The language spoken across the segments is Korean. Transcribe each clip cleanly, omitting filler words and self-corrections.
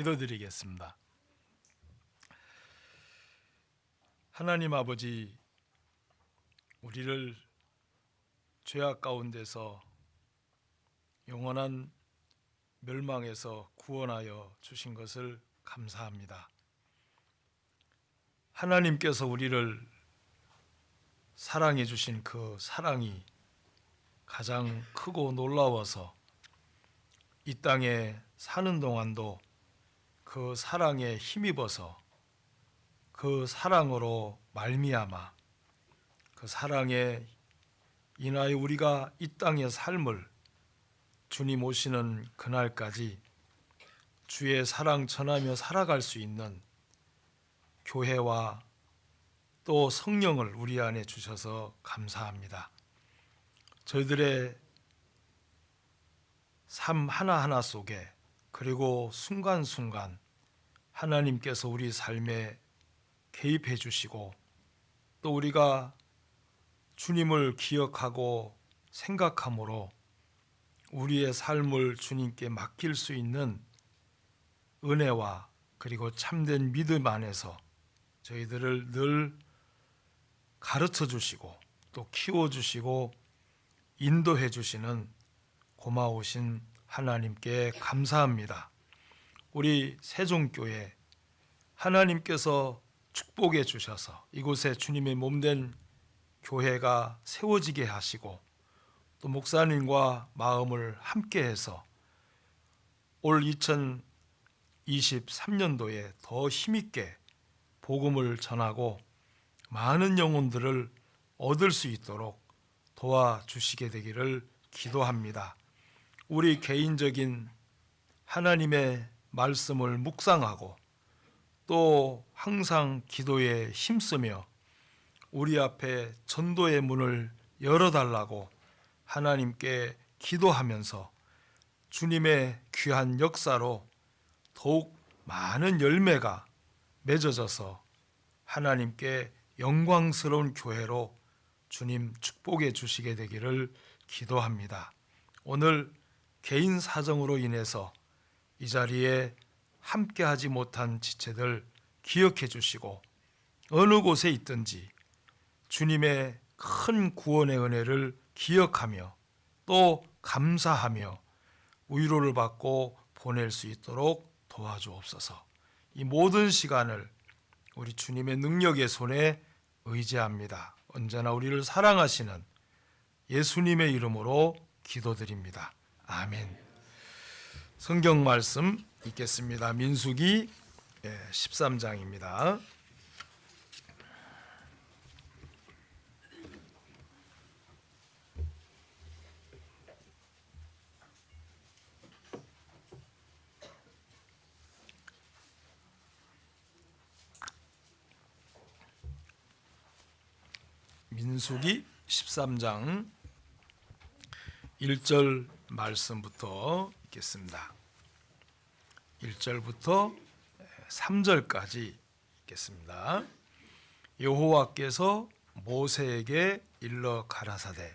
기도드리겠습니다. 하나님 아버지, 우리를 죄악 가운데서 영원한 멸망에서 구원하여 주신 것을 감사합니다. 하나님께서 우리를 사랑해 주신 그 사랑이 가장 크고 놀라워서 이 땅에 사는 동안도 그 사랑에 힘입어서 그 사랑으로 말미암아 그 사랑에 인하여 우리가 이 땅의 삶을 주님 오시는 그날까지 주의 사랑 전하며 살아갈 수 있는 교회와 또 성령을 우리 안에 주셔서 감사합니다. 저희들의 삶 하나하나 속에 그리고 순간순간 하나님께서 우리 삶에 개입해 주시고 또 우리가 주님을 기억하고 생각함으로 우리의 삶을 주님께 맡길 수 있는 은혜와 그리고 참된 믿음 안에서 저희들을 늘 가르쳐 주시고 또 키워 주시고 인도해 주시는 고마우신 하나님께 감사합니다. 우리 세종교회 하나님께서 축복해 주셔서 이곳에 주님의 몸된 교회가 세워지게 하시고 또 목사님과 마음을 함께해서 올 2023년도에 더 힘있게 복음을 전하고 많은 영혼들을 얻을 수 있도록 도와주시게 되기를 기도합니다. 우리 개인적인 하나님의 말씀을 묵상하고 또 항상 기도에 힘쓰며 우리 앞에 전도의 문을 열어달라고 하나님께 기도하면서 주님의 귀한 역사로 더욱 많은 열매가 맺어져서 하나님께 영광스러운 교회로 주님 축복해 주시게 되기를 기도합니다. 오늘 개인 사정으로 인해서 이 자리에 함께하지 못한 지체들 기억해 주시고 어느 곳에 있든지 주님의 큰 구원의 은혜를 기억하며 또 감사하며 위로를 받고 보낼 수 있도록 도와주옵소서. 이 모든 시간을 우리 주님의 능력의 손에 의지합니다. 언제나 우리를 사랑하시는 예수님의 이름으로 기도드립니다. 아멘. 성경 말씀 읽겠습니다. 민수기 13장입니다. 민수기 13장 1절 말씀부터 읽겠습니다. 1절부터 3절까지 읽겠습니다. 여호와께서 모세에게 일러 가라사대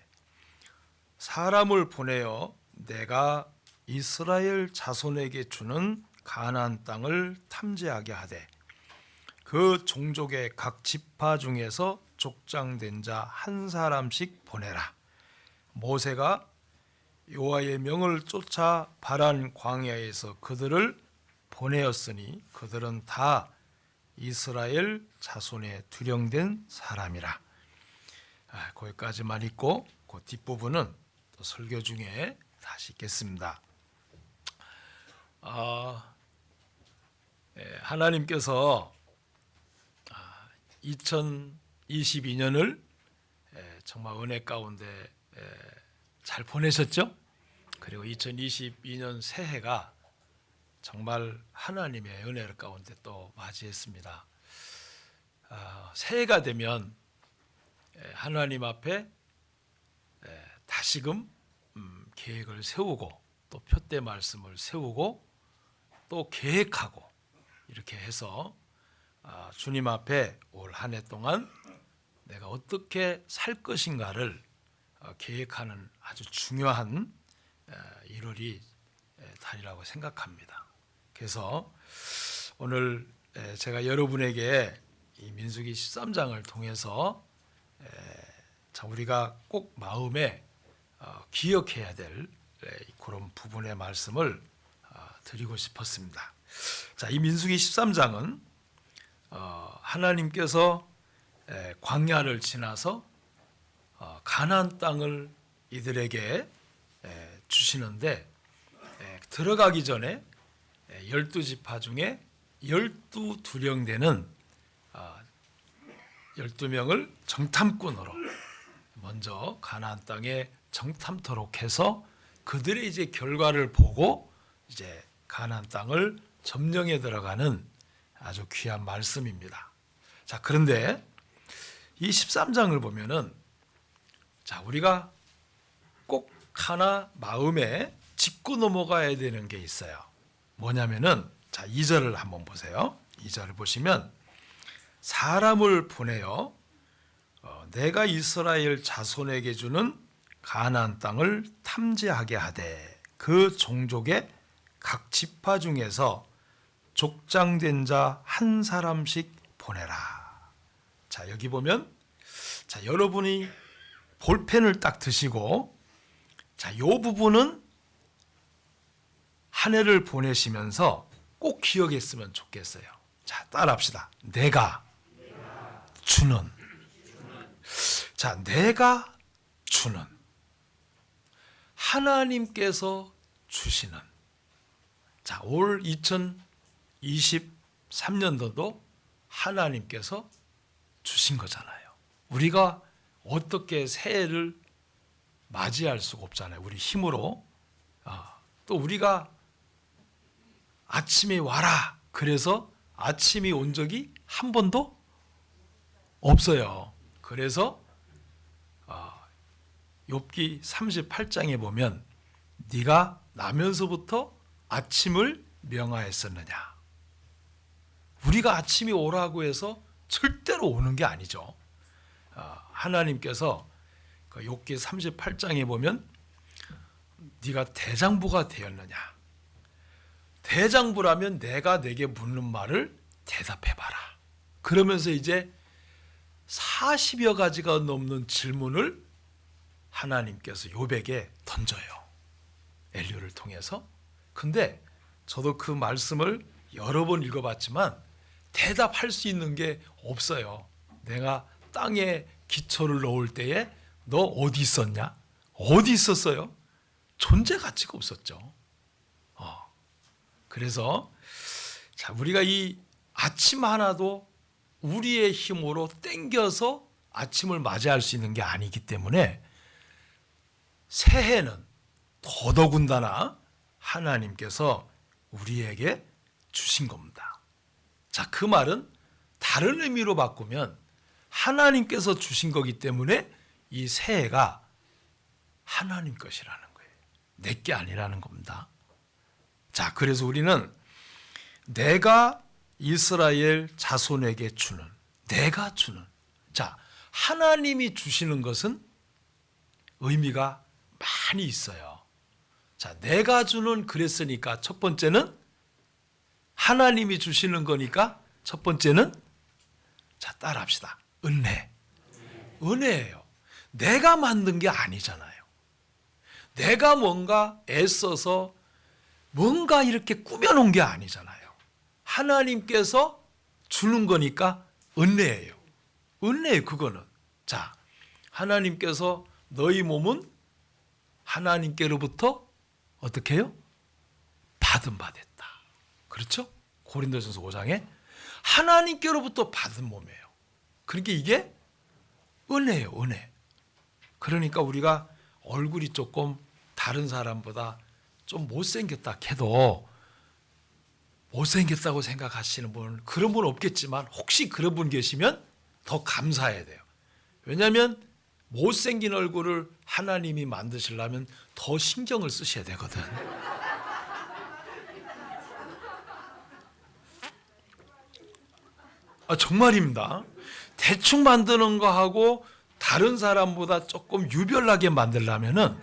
사람을 보내어 내가 이스라엘 자손에게 주는 가나안 땅을 탐지하게 하되 그 종족의 각 지파 중에서 족장된 자 한 사람씩 보내라. 모세가 여호와의 명을 쫓아 바란 광야에서 그들을 보내었으니 그들은 다 이스라엘 자손에 두령된 사람이라. 거기까지만 읽고 그 뒷부분은 또 설교 중에 다시 읽겠습니다. 하나님께서 2022년을 정말 은혜 가운데 잘 보내셨죠? 그리고 2022년 새해가 정말 하나님의 은혜 가운데 또 맞이했습니다. 새해가 되면 하나님 앞에 다시금 계획을 세우고 또 표대 말씀을 세우고 또 계획하고 이렇게 해서 주님 앞에 올 한 해 동안 내가 어떻게 살 것인가를 계획하는 아주 중요한 1월이 달이라고 생각합니다. 그래서 오늘 제가 여러분에게 이 민수기 13장을 통해서 자, 우리가 꼭 마음에 기억해야 될 그런 부분의 말씀을 드리고 싶었습니다. 자, 이 민수기 13장은 하나님께서 광야를 지나서 가나안 땅을 이들에게 주시는데 들어가기 전에 12지파 중에 12두령 되는 12명을 정탐꾼으로 먼저 가나안 땅에 정탐토록 해서 그들의 이제 결과를 보고 이제 가나안 땅을 점령해 들어가는 아주 귀한 말씀입니다. 자, 그런데 이 13장을 보면은 자, 우리가 꼭 하나 마음에 짚고 넘어가야 되는 게 있어요. 뭐냐면은 자, 2절을 한번 보세요. 2절을 보시면 사람을 보내어 내가 이스라엘 자손에게 주는 가나안 땅을 탐지하게 하되 그 종족의 각 지파 중에서 족장된 자 한 사람씩 보내라. 자, 여기 보면 자, 여러분이 볼펜을 딱 드시고 자, 이 부분은 한 해를 보내시면서 꼭 기억했으면 좋겠어요. 자, 따라합시다. 내가 주는. 자, 내가 주는. 하나님께서 주시는. 자, 올 2023년도도 하나님께서 주신 거잖아요. 우리가 어떻게 새해를 맞이할 수가 없잖아요. 우리 힘으로. 또 우리가 아침에 와라. 그래서 아침이 온 적이 한 번도 없어요. 그래서 욥기 38장에 보면 네가 나면서부터 아침을 명하였었느냐. 우리가 아침이 오라고 해서 절대로 오는 게 아니죠. 하나님께서 그 욥기 38장에 보면 네가 대장부가 되었느냐. 대장부라면 내가 내게 묻는 말을 대답해봐라. 그러면서 이제 40여 가지가 넘는 질문을 하나님께서 욥에게 던져요. 엘리야를 통해서. 근데 저도 그 말씀을 여러 번 읽어봤지만 대답할 수 있는 게 없어요. 내가 땅에 기초를 놓을 때에 너 어디 있었냐? 어디 있었어요? 존재 가치가 없었죠. 그래서 자, 우리가 이 아침 하나도 우리의 힘으로 땡겨서 아침을 맞이할 수 있는 게 아니기 때문에 새해는 더더군다나 하나님께서 우리에게 주신 겁니다. 자, 그 말은 다른 의미로 바꾸면 하나님께서 주신 거기 때문에 이 새해가 하나님 것이라는 거예요. 내 게 아니라는 겁니다. 자, 그래서 우리는 내가 이스라엘 자손에게 주는, 내가 주는. 자, 하나님이 주시는 것은 의미가 많이 있어요. 자, 내가 주는 그랬으니까 첫 번째는 하나님이 주시는 거니까 첫 번째는 자, 따라합시다. 은혜. 은혜예요. 내가 만든 게 아니잖아요. 내가 뭔가 애써서 뭔가 이렇게 꾸며놓은 게 아니잖아요. 하나님께서 주는 거니까 은혜예요. 은혜예요, 그거는. 자, 하나님께서 너희 몸은 하나님께로부터 어떻게 해요? 받은 바 됐다. 그렇죠? 고린도전서 5장에 하나님께로부터 받은 몸이에요. 그러니까 이게 은혜예요, 은혜. 그러니까 우리가 얼굴이 조금 다른 사람보다 좀 못생겼다 해도 못생겼다고 생각하시는 분은 그런 분 없겠지만 혹시 그런 분 계시면 더 감사해야 돼요. 왜냐하면 못생긴 얼굴을 하나님이 만드시려면 더 신경을 쓰셔야 되거든. 정말입니다. 대충 만드는 거하고 다른 사람보다 조금 유별나게 만들려면은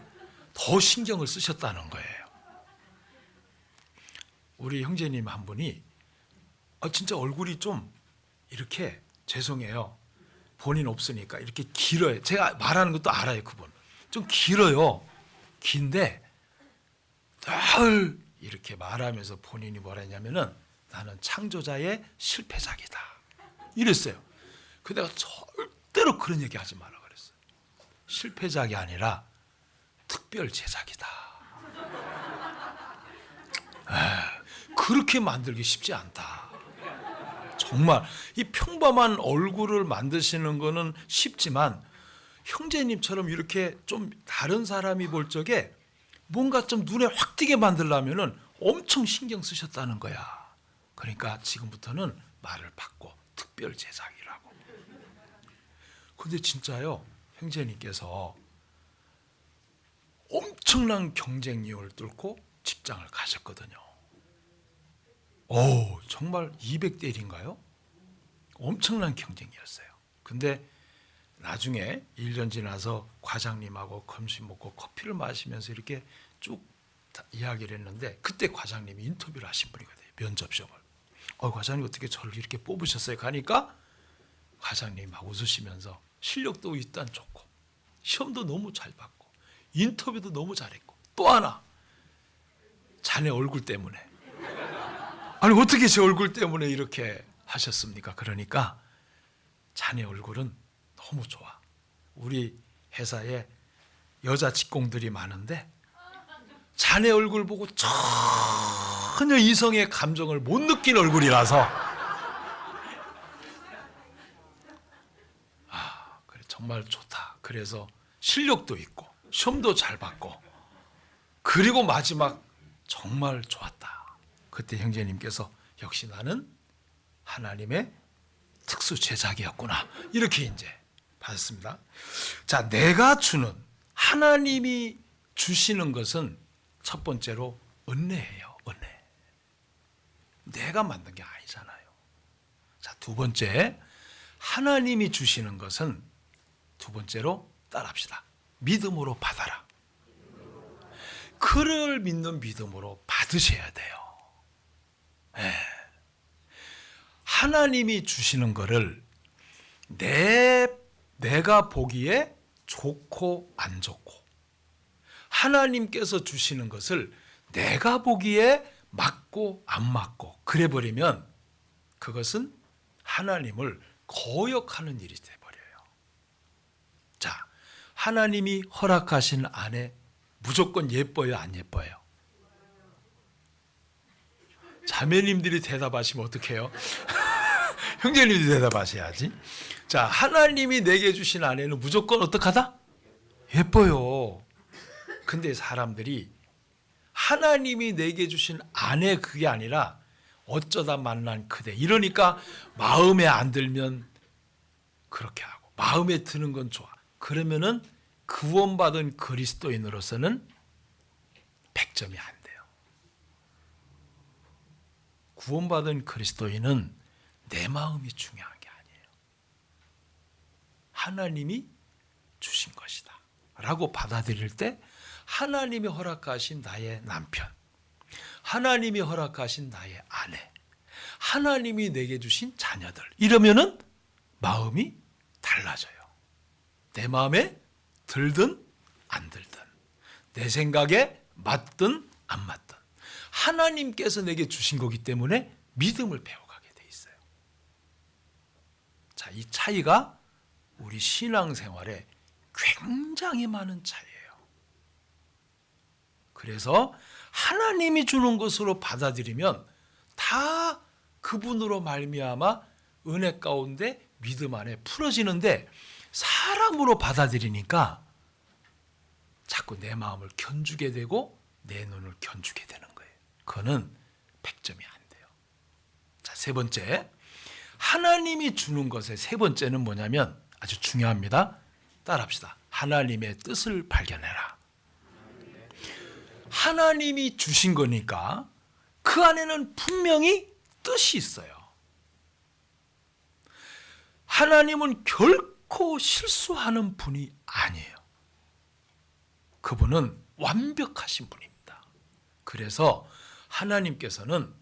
더 신경을 쓰셨다는 거예요. 우리 형제님 한 분이 진짜 얼굴이 좀 이렇게 죄송해요. 본인 없으니까 이렇게 길어요. 제가 말하는 것도 알아요. 그분 좀 길어요. 긴데 늘 이렇게 말하면서 본인이 뭐라 했냐면은 나는 창조자의 실패작이다 이랬어요. 근데 내가 절대로 그런 얘기 하지 마라 그랬어요. 실패작이 아니라 특별 제작이다. 그렇게 만들기 쉽지 않다. 정말 이 평범한 얼굴을 만드시는 거는 쉽지만 형제님처럼 이렇게 좀 다른 사람이 볼 적에 뭔가 좀 눈에 확 띄게 만들려면은 엄청 신경 쓰셨다는 거야. 그러니까 지금부터는 말을 바꿔 특별 제작이라고. 근데 진짜요, 형제님께서 엄청난 경쟁력을 뚫고 직장을 가셨거든요. 정말 200대 1인가요? 엄청난 경쟁이었어요. 근데 나중에 1년 지나서 과장님하고 점심 먹고 커피를 마시면서 이렇게 쭉 이야기를 했는데 그때 과장님이 인터뷰를 하신 분이거든요. 면접 시험을. 과장님 어떻게 저를 이렇게 뽑으셨어요? 가니까 과장님 막 웃으시면서 실력도 일단 좋고 시험도 너무 잘 봤고 인터뷰도 너무 잘했고 또 하나 자네 얼굴 때문에 아니 어떻게 제 얼굴 때문에 이렇게 하셨습니까? 그러니까 자네 얼굴은 너무 좋아. 우리 회사에 여자 직공들이 많은데 자네 얼굴 보고 전혀 이성의 감정을 못 느낀 얼굴이라서 그래 정말 좋다. 그래서 실력도 있고 시험도 잘 봤고 그리고 마지막 정말 좋았다. 그때 형제님께서 역시 나는 하나님의 특수 제작이었구나 이렇게 이제 받았습니다. 자, 내가 주는 하나님이 주시는 것은 첫 번째로 은혜예요. 은혜. 내가 만든 게 아니잖아요. 자, 두 번째 하나님이 주시는 것은 두 번째로 따라합시다. 믿음으로 받아라. 그를 믿는 믿음으로 받으셔야 돼요. 하나님이 주시는 거를 내가 보기에 좋고 안 좋고 하나님께서 주시는 것을 내가 보기에 맞고 안 맞고 그래 버리면 그것은 하나님을 거역하는 일이 돼 버려요. 자, 하나님이 허락하신 아내 무조건 예뻐요, 안 예뻐요? 자매님들이 대답하시면 어떡해요? 형제님들이 대답하셔야지. 자, 하나님이 내게 주신 아내는 무조건 어떡하다? 예뻐요. 근데 사람들이 하나님이 내게 주신 아내 그게 아니라 어쩌다 만난 그대 이러니까 마음에 안 들면 그렇게 하고 마음에 드는 건 좋아. 그러면은 구원받은 그리스도인으로서는 100점이 안 돼요. 구원받은 그리스도인은 내 마음이 중요한 게 아니에요. 하나님이 주신 것이다 라고 받아들일 때 하나님이 허락하신 나의 남편, 하나님이 허락하신 나의 아내, 하나님이 내게 주신 자녀들 이러면은 마음이 달라져요. 내 마음에 들든 안 들든 내 생각에 맞든 안 맞든 하나님께서 내게 주신 거기 때문에 믿음을 배워가게 돼 있어요. 자, 이 차이가 우리 신앙생활에 굉장히 많은 차이예요. 그래서 하나님이 주는 것으로 받아들이면 다 그분으로 말미암아 은혜 가운데 믿음 안에 풀어지는데 사람으로 받아들이니까 자꾸 내 마음을 견주게 되고 내 눈을 견주게 되는 거예요. 그거는 100점이 안 돼요. 자, 세 번째, 하나님이 주는 것의 세 번째는 뭐냐면 아주 중요합니다. 따라합시다. 하나님의 뜻을 발견해라. 하나님이 주신 거니까 그 안에는 분명히 뜻이 있어요. 하나님은 결코 실수하는 분이 아니에요. 그분은 완벽하신 분입니다. 그래서 하나님께서는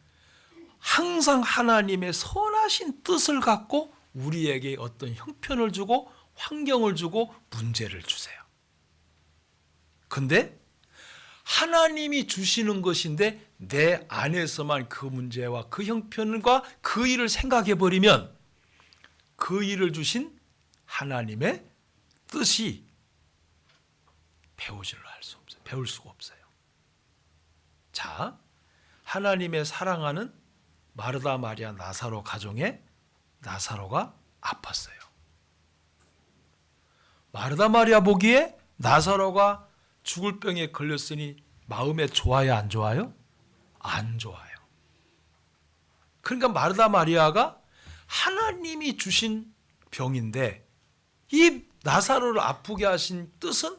항상 하나님의 선하신 뜻을 갖고 우리에게 어떤 형편을 주고 환경을 주고 문제를 주세요. 근데 하나님이 주시는 것인데 내 안에서만 그 문제와 그 형편과 그 일을 생각해 버리면 그 일을 주신 하나님의 뜻이 배울 수가 없어요. 자, 하나님의 사랑하는 마르다 마리아 나사로 가정에 나사로가 아팠어요. 마르다 마리아 보기에 나사로가 죽을 병에 걸렸으니 마음에 좋아요, 안 좋아요? 안 좋아요. 그러니까 마르다 마리아가 하나님이 주신 병인데 이 나사로를 아프게 하신 뜻은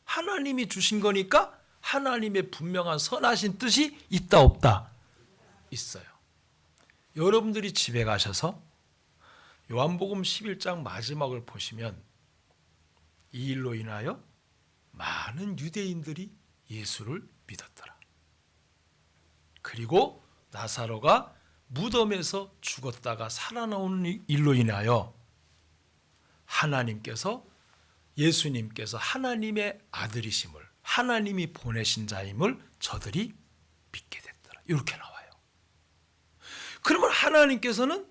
하나님이 주신 거니까 하나님의 분명한 선하신 뜻이 있다 없다? 있어요. 여러분들이 집에 가셔서 요한복음 11장 마지막을 보시면 이 일로 인하여 많은 유대인들이 예수를 믿었더라. 그리고 나사로가 무덤에서 죽었다가 살아나오는 일로 인하여 하나님께서 예수님께서 하나님의 아들이심을 하나님이 보내신 자임을 저들이 믿게 됐더라. 이렇게 나와요. 그러면 하나님께서는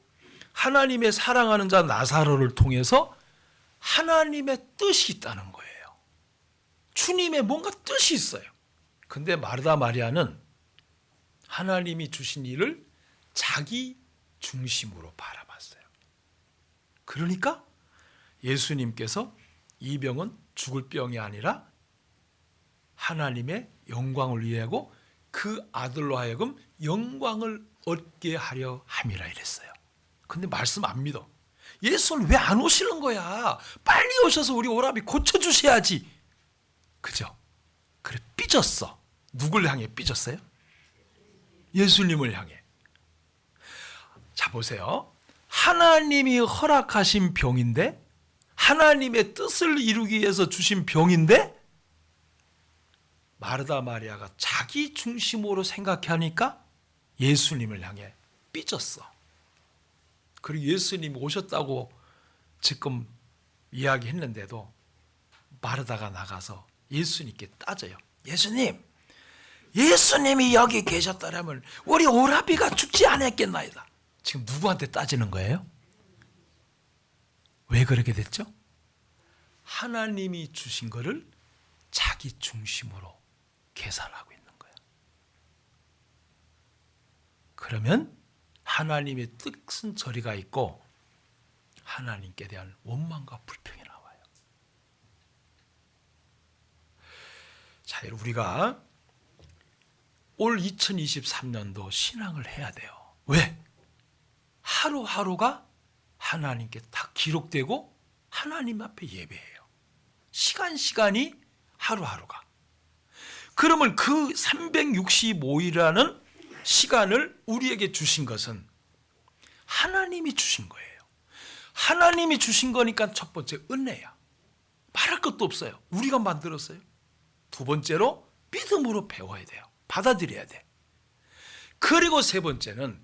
하나님의 사랑하는 자 나사로를 통해서 하나님의 뜻이 있다는 거예요. 주님의 뭔가 뜻이 있어요. 근데 마르다 마리아는 하나님이 주신 일을 자기 중심으로 바라봤어요. 그러니까 예수님께서 이 병은 죽을 병이 아니라 하나님의 영광을 위하고 그 아들로 하여금 영광을 얻게 하려 함이라 이랬어요. 근데 말씀 안 믿어. 예수는 왜 안 오시는 거야? 빨리 오셔서 우리 오라비 고쳐주셔야지. 그죠? 그래 삐졌어. 누굴 향해 삐졌어요? 예수님을 향해. 자 보세요. 하나님이 허락하신 병인데 하나님의 뜻을 이루기 위해서 주신 병인데 마르다 마리아가 자기 중심으로 생각하니까 예수님을 향해 삐졌어. 그리고 예수님이 오셨다고 지금 이야기했는데도 마르다가 나가서 예수님께 따져요. 예수님이 여기 계셨더라면 우리 오라비가 죽지 않았겠나이다. 지금 누구한테 따지는 거예요? 왜 그렇게 됐죠? 하나님이 주신 거를 자기 중심으로 계산하고 있는 거예요. 그러면 하나님의 뜻은 저리가 있고 하나님께 대한 원망과 불평이 나와요. 자, 우리가 올 2023년도 신앙을 해야 돼요. 왜? 하루하루가 하나님께 다 기록되고 하나님 앞에 예배해요. 시간이 하루하루가. 그러면 그 365일이라는 시간을 우리에게 주신 것은 하나님이 주신 거예요. 하나님이 주신 거니까 첫 번째 은혜야. 말할 것도 없어요. 우리가 만들었어요. 두 번째로 믿음으로 배워야 돼요. 받아들여야 돼. 그리고 세 번째는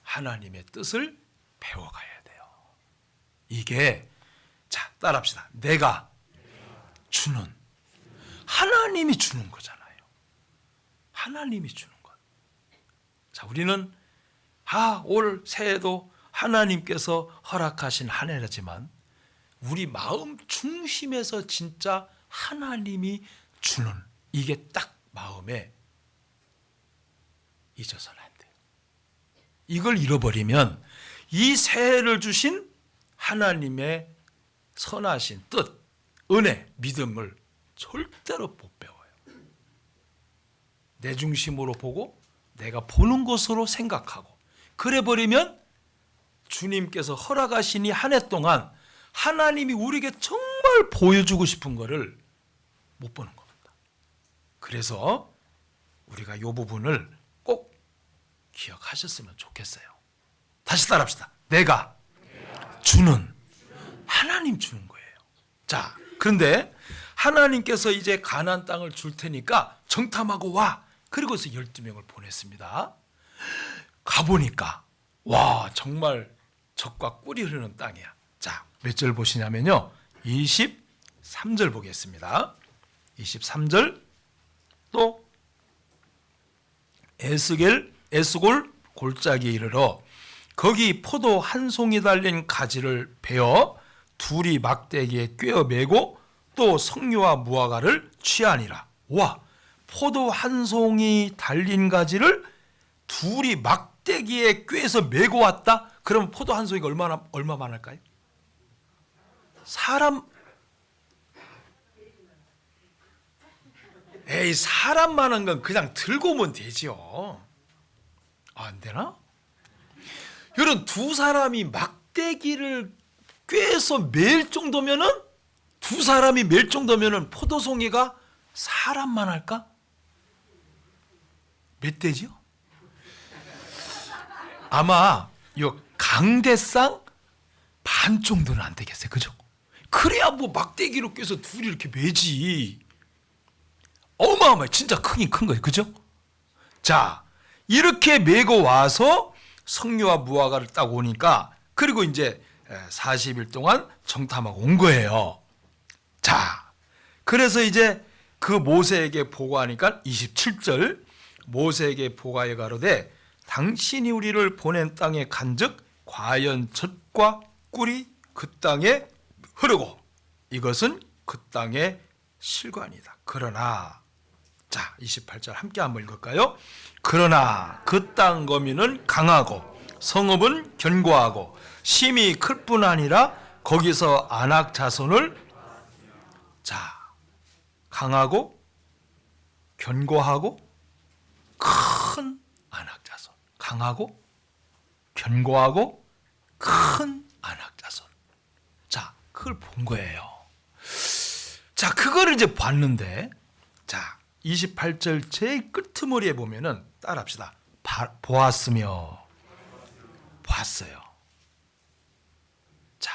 하나님의 뜻을 배워가야 돼요. 이게 자 따라합시다. 내가 주는 하나님이 주는 거잖아요. 하나님이 주는 것. 자 우리는 올 새해도 하나님께서 허락하신 한 해라지만 우리 마음 중심에서 진짜 하나님이 주는 이게 딱 마음에 잊어서는 안 돼요. 이걸 잃어버리면 이 새해를 주신 하나님의 선하신 뜻, 은혜, 믿음을 절대로 못 배워요. 내 중심으로 보고 내가 보는 것으로 생각하고 그래 버리면 주님께서 허락하신 이 한 해 동안 하나님이 우리에게 정말 보여주고 싶은 것을 못 보는 겁니다. 그래서 우리가 이 부분을 꼭 기억하셨으면 좋겠어요. 다시 따라합시다. 내가 주는 하나님 주는 거예요. 자, 그런데 하나님께서 이제 가나안 땅을 줄 테니까 정탐하고 와 그리고서 12명을 보냈습니다. 가보니까 와 정말 적과 꿀이 흐르는 땅이야. 자, 몇 절 보시냐면요, 23절 보겠습니다. 23절 또 에스골 골짜기에 이르러 거기 포도 한 송이 달린 가지를 베어 둘이 막대기에 꿰어 매고 또 석류와 무화과를 취하니라. 와, 포도 한 송이 달린 가지를 둘이 막대기에 꿰서 메고 왔다? 그럼 포도 한 송이가 얼마만 할까요? 사람만한 건 그냥 들고 오면 되죠. 안 되나? 여러분, 두 사람이 막대기를 꿰서 맬 정도면은, 두 사람이 맬 정도면은 포도송이가 사람만 할까? 몇 대지요? 아마 요 강대상 반 정도는 안 되겠어요. 그죠? 그래야 뭐 막대기로 꿰서 둘이 이렇게 매지. 어마어마해. 진짜 크긴 큰 거예요. 그죠? 자, 이렇게 메고 와서 석류와 무화과를 딱 오니까, 그리고 이제 40일 동안 정탐하고 온 거예요. 자, 그래서 이제 그 모세에게 보고하니까 27절, 모세에게 보고하여 가로되 당신이 우리를 보낸 땅에 간즉 과연 젖과 꿀이 그 땅에 흐르고 이것은 그 땅의 실관이다. 그러나, 자, 28절 함께 한번 읽을까요? 그러나 그 땅 거민은 강하고 성읍은 견고하고 심히 클 뿐 아니라 거기서 아낙 자손을, 자, 강하고 견고하고 큰 아낙 자손, 강하고 견고하고 큰 아낙 자손. 자, 그걸 본 거예요. 자, 그거를 이제 봤는데, 자, 28절 제일 끄트머리에 보면은 따라합시다. 보았으며 봤어요. 자,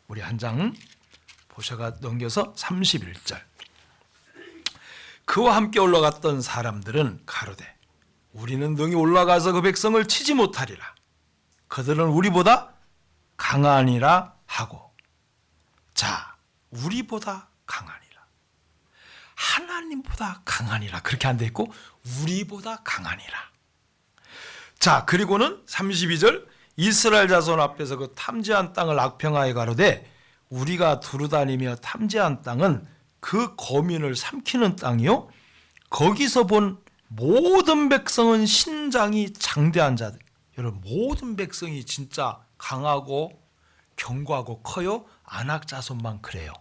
우리 한 장 보셔가 넘겨서 31절. 그와 함께 올라갔던 사람들은 가로되 우리는 능히 올라가서 그 백성을 치지 못하리라. 그들은 우리보다 강하니라 하고. 자, 우리보다 강하니라. 하나님보다 강하니라. 그렇게 안 돼 있고 우리보다 강하니라. 자, 그리고는 32절, 이스라엘 자손 앞에서 그 탐지한 땅을 악평하여 가로되 우리가 두루다니며 탐지한 땅은 그 거민을 삼키는 땅이요 거기서 본 모든 백성은 신장이 장대한 자들. 여러분, 모든 백성이 진짜 강하고 견고하고 커요? 아낙 자손만 그래요.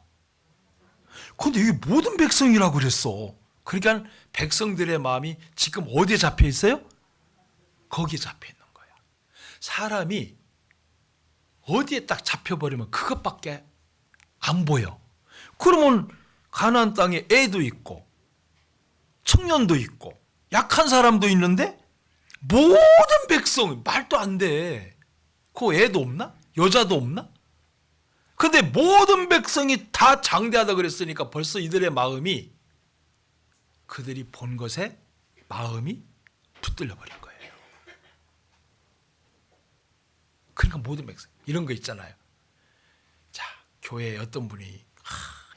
근데 이게 모든 백성이라고 그랬어. 그러니까 백성들의 마음이 지금 어디에 잡혀 있어요? 거기에 잡혀 있는 거야. 사람이 어디에 딱 잡혀버리면 그것밖에 안 보여. 그러면 가나안 땅에 애도 있고 청년도 있고 약한 사람도 있는데 모든 백성, 말도 안 돼. 그 애도 없나? 여자도 없나? 근데 모든 백성이 다 장대하다 그랬으니까 벌써 이들의 마음이, 그들이 본 것에 마음이 붙들려 버린 거예요. 그러니까 모든 백성, 이런 거 있잖아요. 자, 교회에 어떤 분이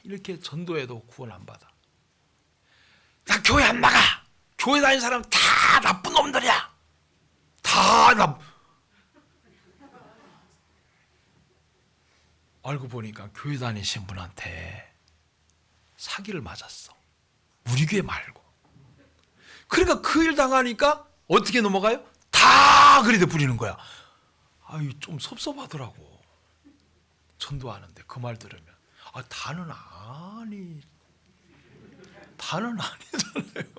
이렇게 전도해도 구원 안 받아. 나 교회 안 나가. 교회 다니는 사람 다 나쁜 놈들이야. 다 알고 보니까 교회 다니신 분한테 사기를 맞았어. 우리 교회 말고. 그러니까 그 일 당하니까 어떻게 넘어가요? 다 그리대 부리는 거야. 아유, 좀 섭섭하더라고. 전도하는데 그 말 들으면. 다는 아니잖아요.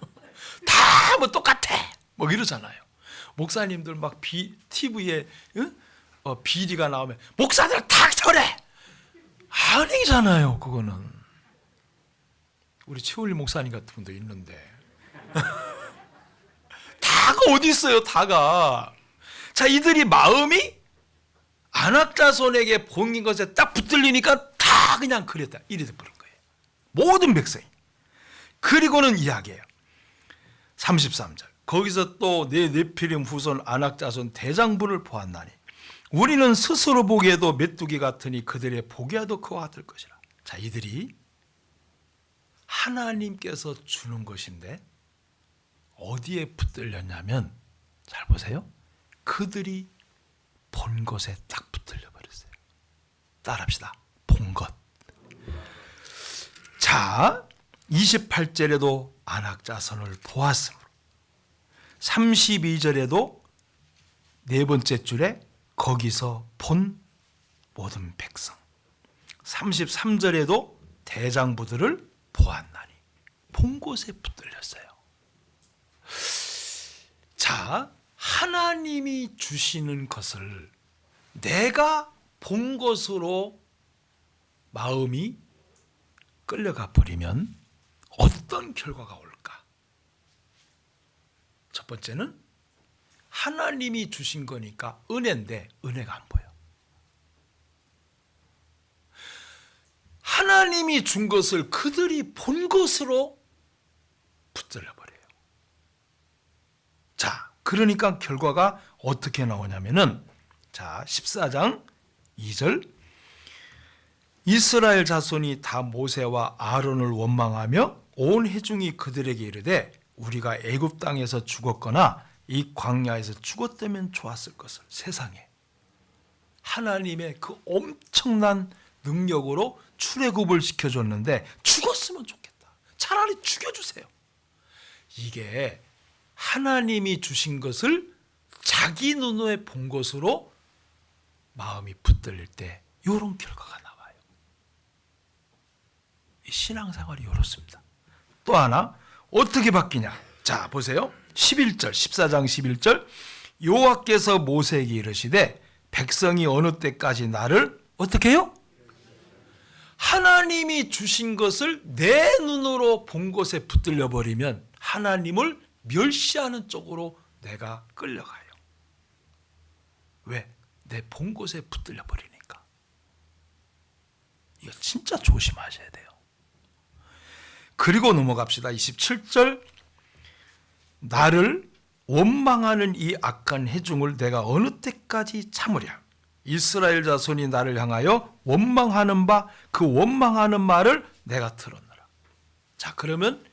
다 뭐 똑같아. 뭐 이러잖아요. 목사님들 막 TV에 비리가 나오면 목사들 다 저래. 아니잖아요. 그거는. 우리 최울리 목사님 같은 분도 있는데 다가 어디 있어요? 다가. 자, 이들이 마음이 아낙 자손에게 본인 것에 딱 붙들리니까 다 그냥 그랬다. 이래 버린 거예요. 모든 백성이. 그리고는 이야기해요. 33절. 거기서 또 내 네피림 후손 아낙 자손 대장부를 보았나니 우리는 스스로 보기에도 메뚜기 같으니 그들의 보기와도 그와 같을 것이라. 자, 이들이 하나님께서 주는 것인데 어디에 붙들렸냐면, 잘 보세요. 그들이 본 것에 딱 붙들려 버렸어요. 따라합시다. 본 것. 자, 28절에도 아낙 자손을 보았으므로, 32절에도 네 번째 줄에 거기서 본 모든 백성, 33절에도 대장부들을 보았나니 본 곳에 붙들렸어요. 자, 하나님이 주시는 것을 내가 본 것으로 마음이 끌려가 버리면 어떤 결과가 올까? 첫 번째는 하나님이 주신 거니까 은혜인데 은혜가 안 보여. 하나님이 준 것을 그들이 본 것으로 붙들려 버려요. 자, 그러니까 결과가 어떻게 나오냐면은, 자, 14장 2절, 이스라엘 자손이 다 모세와 아론을 원망하며 온 회중이 그들에게 이르되 우리가 애굽 땅에서 죽었거나 이 광야에서 죽었다면 좋았을 것을. 세상에 하나님의 그 엄청난 능력으로 출애굽을 시켜줬는데 죽었으면 좋겠다. 차라리 죽여주세요. 이게 하나님이 주신 것을 자기 눈에 본 것으로 마음이 붙들릴 때 이런 결과가 나와요. 이 신앙생활이 이렇습니다. 또 하나 어떻게 바뀌냐? 자, 보세요. 11절, 14장 11절, 여호와께서 모세에게 이르시되 백성이 어느 때까지 나를 어떻게 해요? 하나님이 주신 것을 내 눈으로 본 것에 붙들려 버리면 하나님을 멸시하는 쪽으로 내가 끌려가요. 왜? 내 본 것에 붙들려 버리니까. 이거 진짜 조심하셔야 돼요. 그리고 넘어갑시다. 27절, 나를 원망하는 이 악한 회중을 내가 어느 때까지 참으랴. 이스라엘 자손이 나를 향하여 원망하는 바 그 원망하는 말을 내가 들었노라. 자, 그러면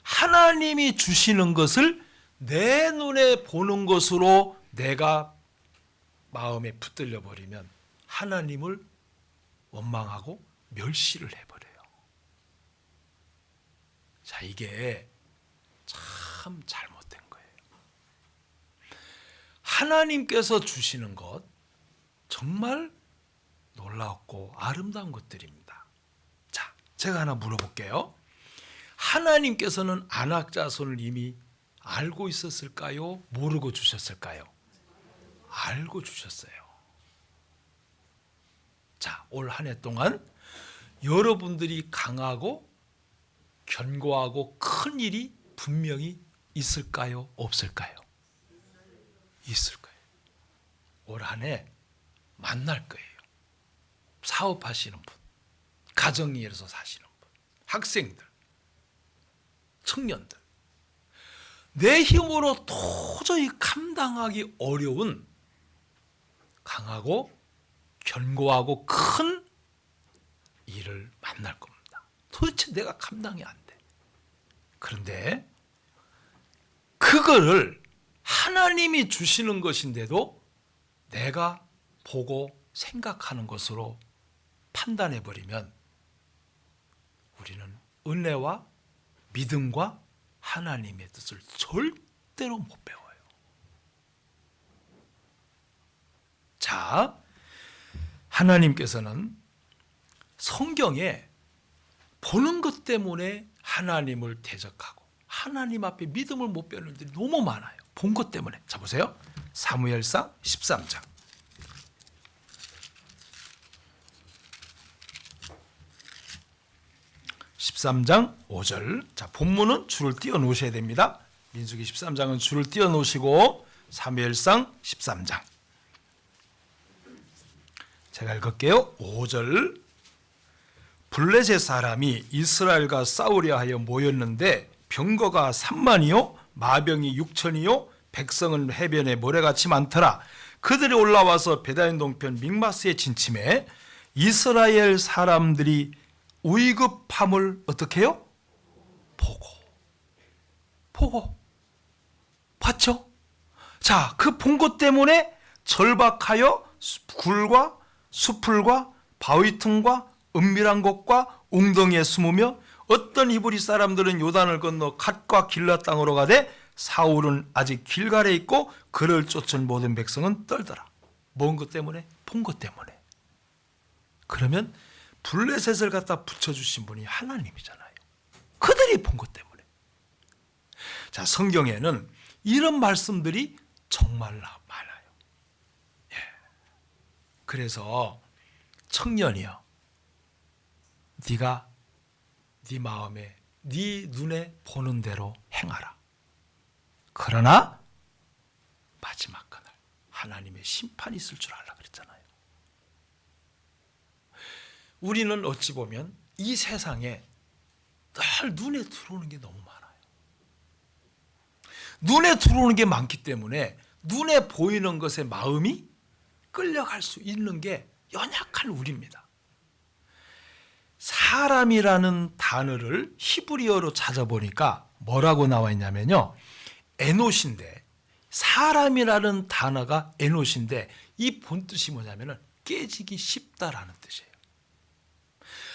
하나님이 주시는 것을 내 눈에 보는 것으로 내가 마음에 붙들려 버리면 하나님을 원망하고 멸시를 해버려요. 자, 이게 참 잘못된 거예요. 하나님께서 주시는 것 정말 놀랍고 아름다운 것들입니다. 자, 제가 하나 물어볼게요. 하나님께서는 아낙 자손을 이미 알고 있었을까요? 모르고 주셨을까요? 알고 주셨어요. 자, 올 한 해 동안 여러분들이 강하고 견고하고 큰 일이 분명히 있을까요? 없을까요? 있을 거예요. 올 한 해 만날 거예요. 사업하시는 분, 가정에서 사시는 분, 학생들, 청년들, 내 힘으로 도저히 감당하기 어려운 강하고 견고하고 큰 일을 만날 겁니다. 도대체 내가 감당이 안 돼. 그런데 그거를 하나님이 주시는 것인데도 내가 보고 생각하는 것으로 판단해버리면 우리는 은혜와 믿음과 하나님의 뜻을 절대로 못 배워요. 자, 하나님께서는 성경에 보는 것 때문에 하나님을 대적하고 하나님 앞에 믿음을 못 배우는 일들이 너무 많아요. 본 것 때문에. 자, 보세요. 사무엘상 13장. 13장 5절. 자, 본문은 줄을 띄워 놓으셔야 됩니다. 민수기 13장은 줄을 띄워 놓으시고 사무엘상 13장. 제가 읽을게요. 5절. 블레셋 사람이 이스라엘과 싸우려 하여 모였는데 병거가 3만이요 마병이 6천이요 백성은 해변에 모래같이 많더라. 그들이 올라와서 베다인 동편 믹마스에 진침해 이스라엘 사람들이 위급함을 어떻게 해요? 보고 봤죠? 자, 그 본 것 때문에 절박하여 굴과 수풀과 바위 틈과 은밀한 곳과 웅덩이에 숨으며 어떤 히브리 사람들은 요단을 건너 갓과 길라 땅으로 가되 사울은 아직 길갈에 있고 그를 쫓은 모든 백성은 떨더라. 뭔 것 때문에? 본 것 때문에. 그러면 블레셋을 갖다 붙여주신 분이 하나님이잖아요. 그들이 본 것 때문에. 자, 성경에는 이런 말씀들이 정말 많아요. 예. 그래서 청년이여, 네가 네 마음에 네 눈에 보는 대로 행하라. 그러나 마지막 그날 하나님의 심판이 있을 줄 알라 그랬잖아요. 우리는 어찌 보면 이 세상에 늘 눈에 들어오는 게 너무 많아요. 눈에 들어오는 게 많기 때문에 눈에 보이는 것에 마음이 끌려갈 수 있는 게 연약한 우리입니다. 사람이라는 단어를 히브리어로 찾아보니까 뭐라고 나와 있냐면요, 에노시인데, 사람이라는 단어가 에노시인데 이 본뜻이 뭐냐면은 깨지기 쉽다라는 뜻이에요.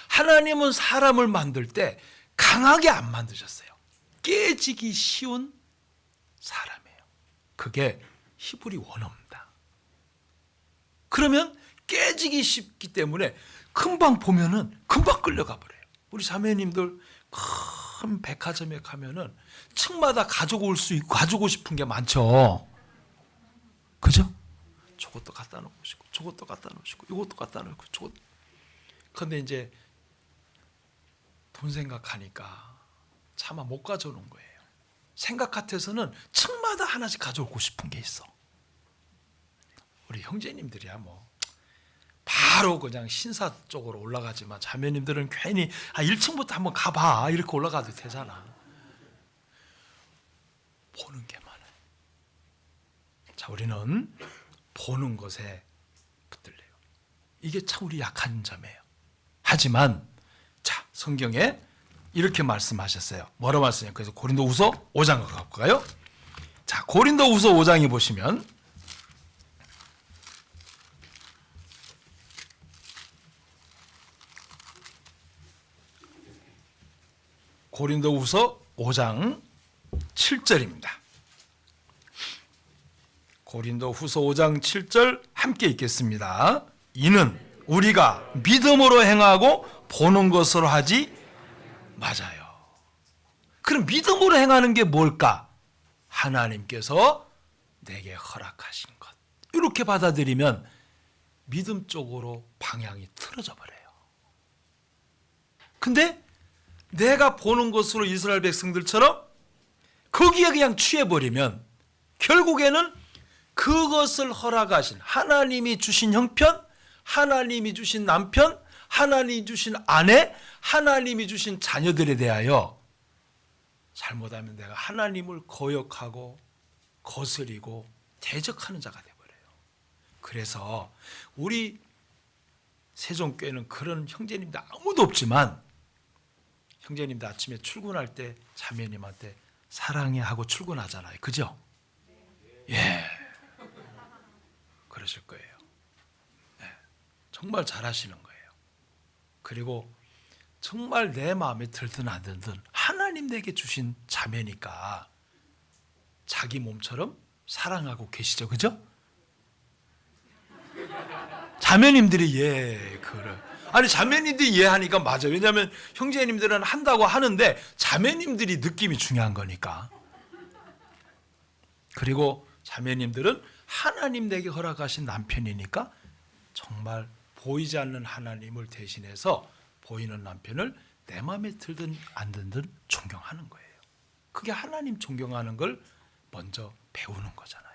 하나님은 사람을 만들 때 강하게 안 만드셨어요. 깨지기 쉬운 사람이에요. 그게 히브리 원어입니다. 그러면 깨지기 쉽기 때문에 금방 보면은 금방 끌려가 버려요. 우리 자매님들 큰 백화점에 가면은 층마다 가지고 가지고 싶은 게 많죠. 그죠? 저것도 갖다 놓고 싶고, 저것도 갖다 놓으시고, 이것도 갖다 놓고, 저것. 근데 이제 돈 생각하니까 차마 못 가져오는 거예요. 생각 같아서는 층마다 하나씩 가져오고 싶은 게 있어. 우리 형제님들이야 뭐 바로 그냥 신사 쪽으로 올라가지만 자매님들은 괜히 1층부터 한번 가봐 이렇게 올라가도 되잖아. 보는 게 많아요. 자, 우리는 보는 것에 붙들려요. 이게 참 우리 약한 점이에요. 하지만 자, 성경에 이렇게 말씀하셨어요. 뭐라고 말씀해요? 그래서 고린도후서 5장 가볼까요? 자, 고린도후서 5장에 보시면 고린도후서 5장 7절입니다. 고린도후서 5장 7절 함께 읽겠습니다. 이는 우리가 믿음으로 행하고 보는 것으로 하지 맞아요. 그럼 믿음으로 행하는 게 뭘까? 하나님께서 내게 허락하신 것. 이렇게 받아들이면 믿음 쪽으로 방향이 틀어져 버려요. 근데 내가 보는 것으로 이스라엘 백성들처럼 거기에 그냥 취해버리면 결국에는 그것을 허락하신 하나님이 주신 형편, 하나님이 주신 남편, 하나님이 주신 아내, 하나님이 주신 자녀들에 대하여 잘못하면 내가 하나님을 거역하고 거스리고 대적하는 자가 되어버려요. 그래서 우리 세종교회는 그런 형제님들 아무도 없지만 형제님들 아침에 출근할 때 자매님한테 사랑해 하고 출근하잖아요. 그죠? 예, 그러실 거예요. 예, 정말 잘하시는 거예요. 그리고 정말 내 마음에 들든 안 들든 하나님 내게 주신 자매니까 자기 몸처럼 사랑하고 계시죠. 그죠? 자매님들이 그래. 아니 자매님들이 이해하니까 맞아요. 왜냐하면 형제님들은 한다고 하는데 자매님들이 느낌이 중요한 거니까. 그리고 자매님들은 하나님 내게 허락하신 남편이니까 정말 보이지 않는 하나님을 대신해서 보이는 남편을 내 마음에 들든 안 들든 존경하는 거예요. 그게 하나님 존경하는 걸 먼저 배우는 거잖아요.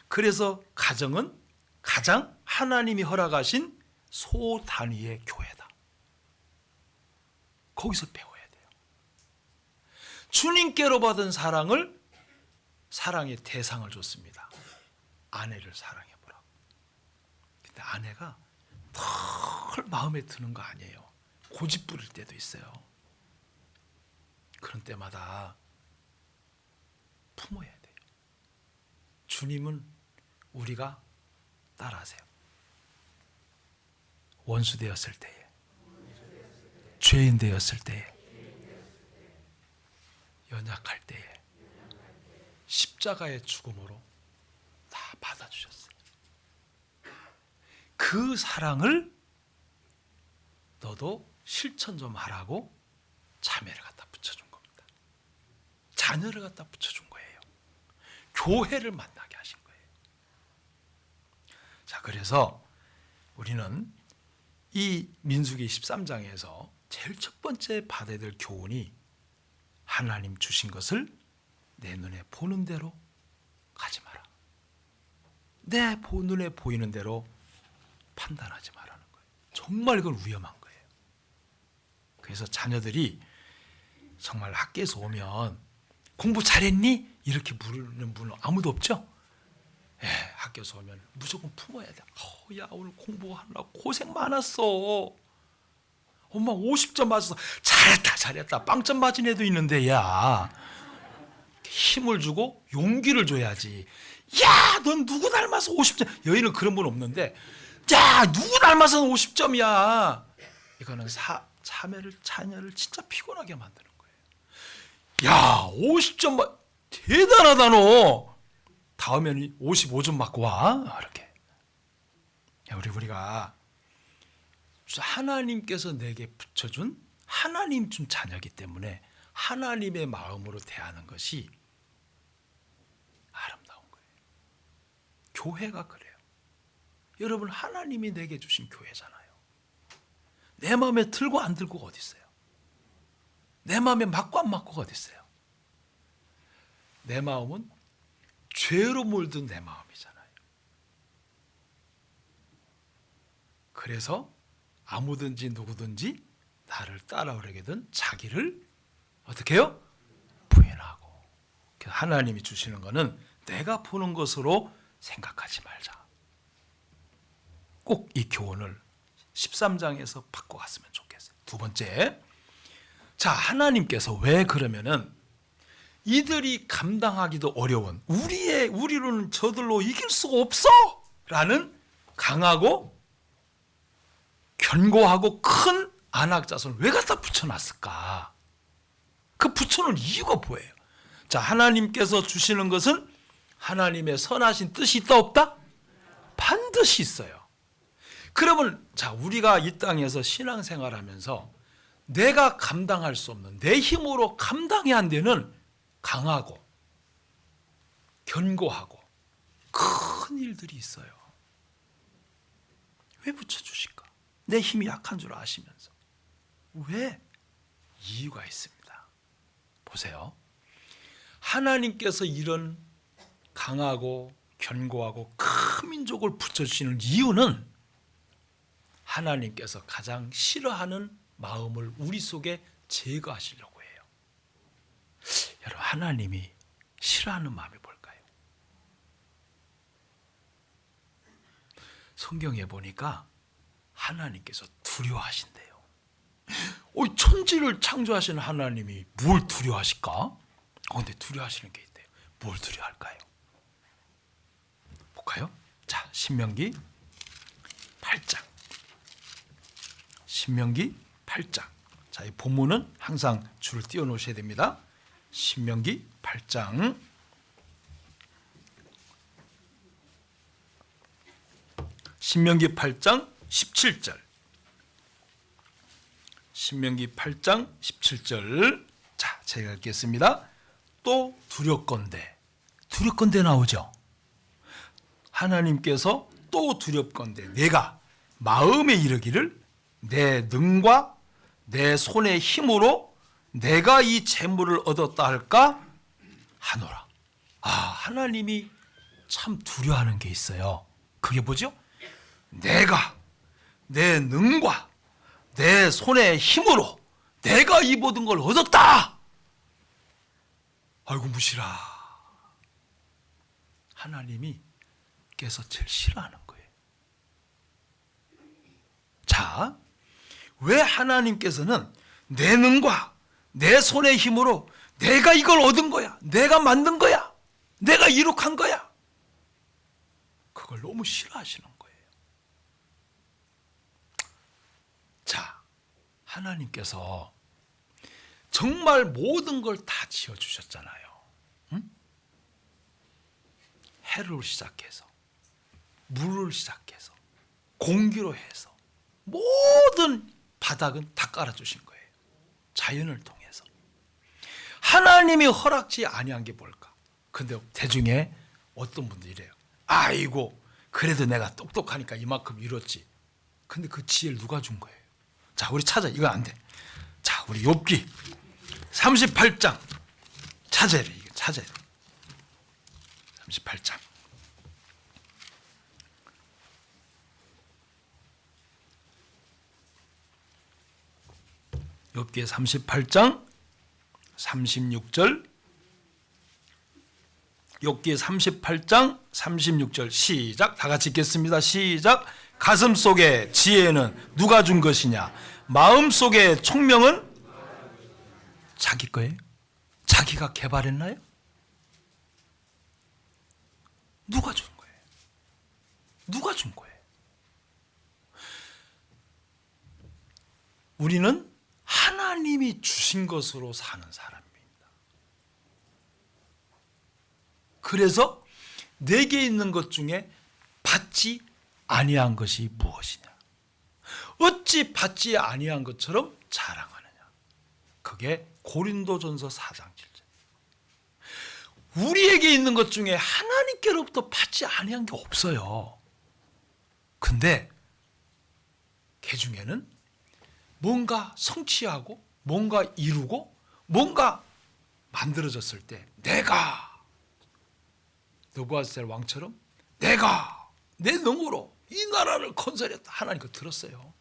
그래서 가정은 가장 하나님이 허락하신 소단위의 교회다. 거기서 배워야 돼요. 주님께로 받은 사랑을 사랑의 대상을 줬습니다. 아내를 사랑해보라고. 근데 아내가 늘 마음에 드는 거 아니에요. 고집 부릴 때도 있어요. 그런 때마다 품어야 돼요. 주님은 우리가 따라하세요. 원수 되었을 때에, 죄인 되었을 때에, 연약할 때에 십자가의 죽음으로 다 받아주셨어요. 그 사랑을 너도 실천 좀 하라고 자매를 갖다 붙여준 겁니다. 자녀를 갖다 붙여준 거예요. 교회를 만나게 하신 거예요. 자, 그래서 우리는 이 민수기 13장에서 제일 첫 번째 받아야 될 교훈이 하나님 주신 것을 내 눈에 보는 대로 가지 마라. 내 눈에 보이는 대로 판단하지 말라는 거예요. 정말 이건 위험한 거예요. 그래서 자녀들이 정말 학교에서 오면 공부 잘했니? 이렇게 물는 분은 아무도 없죠? 예, 학교에서 오면 무조건 품어야 돼. 야, 오늘 공부하느라고 고생 많았어. 엄마 50점 맞았어. 잘했다. 빵점 맞은 애도 있는데, 야, 힘을 주고 용기를 줘야지. 야, 넌 누구 닮아서 50점. 여기는 그런 분 없는데, 야, 누구 닮아서 50점이야. 이거는 자녀를 진짜 피곤하게 만드는 거예요. 야, 50점 대단하다 너. 다음에는 55점 맞고 와. 이렇게. 우리가 하나님께서 내게 붙여준 하나님 준 자녀이기 때문에 하나님의 마음으로 대하는 것이 아름다운 거예요. 교회가 그래요. 여러분, 하나님이 내게 주신 교회잖아요. 내 마음에 들고 안 들고가 어디 있어요? 내 마음에 맞고 안 맞고가 어디 있어요? 내 마음은 죄로 물든 내 마음이잖아요. 그래서 아무든지 누구든지 나를 따라오려거든 자기를 어떻게 해요? 부인하고. 하나님이 주시는 것은 내가 보는 것으로 생각하지 말자. 꼭 이 교훈을 13장에서 바꿔갔으면 좋겠어요. 두 번째, 자, 하나님께서 왜 그러면은 이들이 감당하기도 어려운 우리로는 저들로 이길 수가 없어! 라는 강하고 견고하고 큰 안악자손을 왜 갖다 붙여놨을까? 그 붙여놓은 이유가 뭐예요? 자, 하나님께서 주시는 것은 하나님의 선하신 뜻이 있다 없다? 반드시 있어요. 그러면 자, 우리가 이 땅에서 신앙생활하면서 내가 감당할 수 없는, 내 힘으로 감당이 안 되는 강하고 견고하고 큰 일들이 있어요. 왜 붙여주실까? 내 힘이 약한 줄 아시면서. 왜? 이유가 있습니다. 보세요. 하나님께서 이런 강하고 견고하고 큰 민족을 붙여주시는 이유는 하나님께서 가장 싫어하는 마음을 우리 속에 제거하시려고 해요. 여러분, 하나님이 싫어하는 마음이 뭘까요? 성경에 보니까 하나님께서 두려워하신대요. 천지를 창조하시는 하나님이 뭘 두려워하실까? 근데 두려워하시는 게 있대요. 뭘 두려워할까요? 볼까요? 자, 신명기 8장. 신명기 8장. 자, 이 본문은 항상 줄을 띄워 놓으셔야 됩니다. 신명기 8장. 신명기 8장 17절. 신명기 8장 17절. 자, 제가 읽겠습니다. 또 두렵건대 나오죠. 하나님께서 또 두렵건대 내가 마음에 이르기를 내 능과 내 손의 힘으로 내가 이 재물을 얻었다 할까 하노라. 하나님이 참 두려워하는 게 있어요. 그게 뭐죠? 내가 내 능과 내 손의 힘으로 내가 이 모든 걸 얻었다. 아이고 무시라. 하나님께서 제일 싫어하는 거예요. 자, 왜 하나님께서는 내 능과 내 손의 힘으로 내가 이걸 얻은 거야, 내가 만든 거야, 내가 이룩한 거야, 그걸 너무 싫어하시는 거예요. 자, 하나님께서 정말 모든 걸 다 지어주셨잖아요. 응? 해를 시작해서 물을 시작해서 공기로 해서 모든 바닥은 다 깔아주신 거예요. 자연을 통해서. 하나님이 허락지 아니한 게 뭘까? 근데 대중에 어떤 분들이 이래요. 아이고, 그래도 내가 똑똑하니까 이만큼 이뤘지. 근데 그 지혜를 누가 준 거예요? 자, 우리 찾아. 이거 안 돼. 자, 우리 욥기 38장 찾아야 돼. 이거 찾아야 돼. 38장. 욥기 38장 36절. 욥기 38장 36절 시작. 다 같이 읽겠습니다. 시작. 가슴속에 지혜는 누가 준 것이냐? 마음속에 총명은 자기 거예요? 자기가 개발했나요? 누가 준 거예요? 누가 준 거예요? 우리는 하나님이 주신 것으로 사는 사람입니다. 그래서 내게 있는 것 중에 받지 아니한 것이 무엇이냐? 어찌 받지 아니한 것처럼 자랑하느냐? 그게 고린도전서 4장 7절. 우리에게 있는 것 중에 하나님께로부터 받지 아니한 게 없어요. 근데 그 중에는 뭔가 성취하고 뭔가 이루고 뭔가 만들어졌을 때 내가 느부갓네살 왕처럼 내가 내 능으로 이 나라를 건설했다. 하나님 그 들었어요.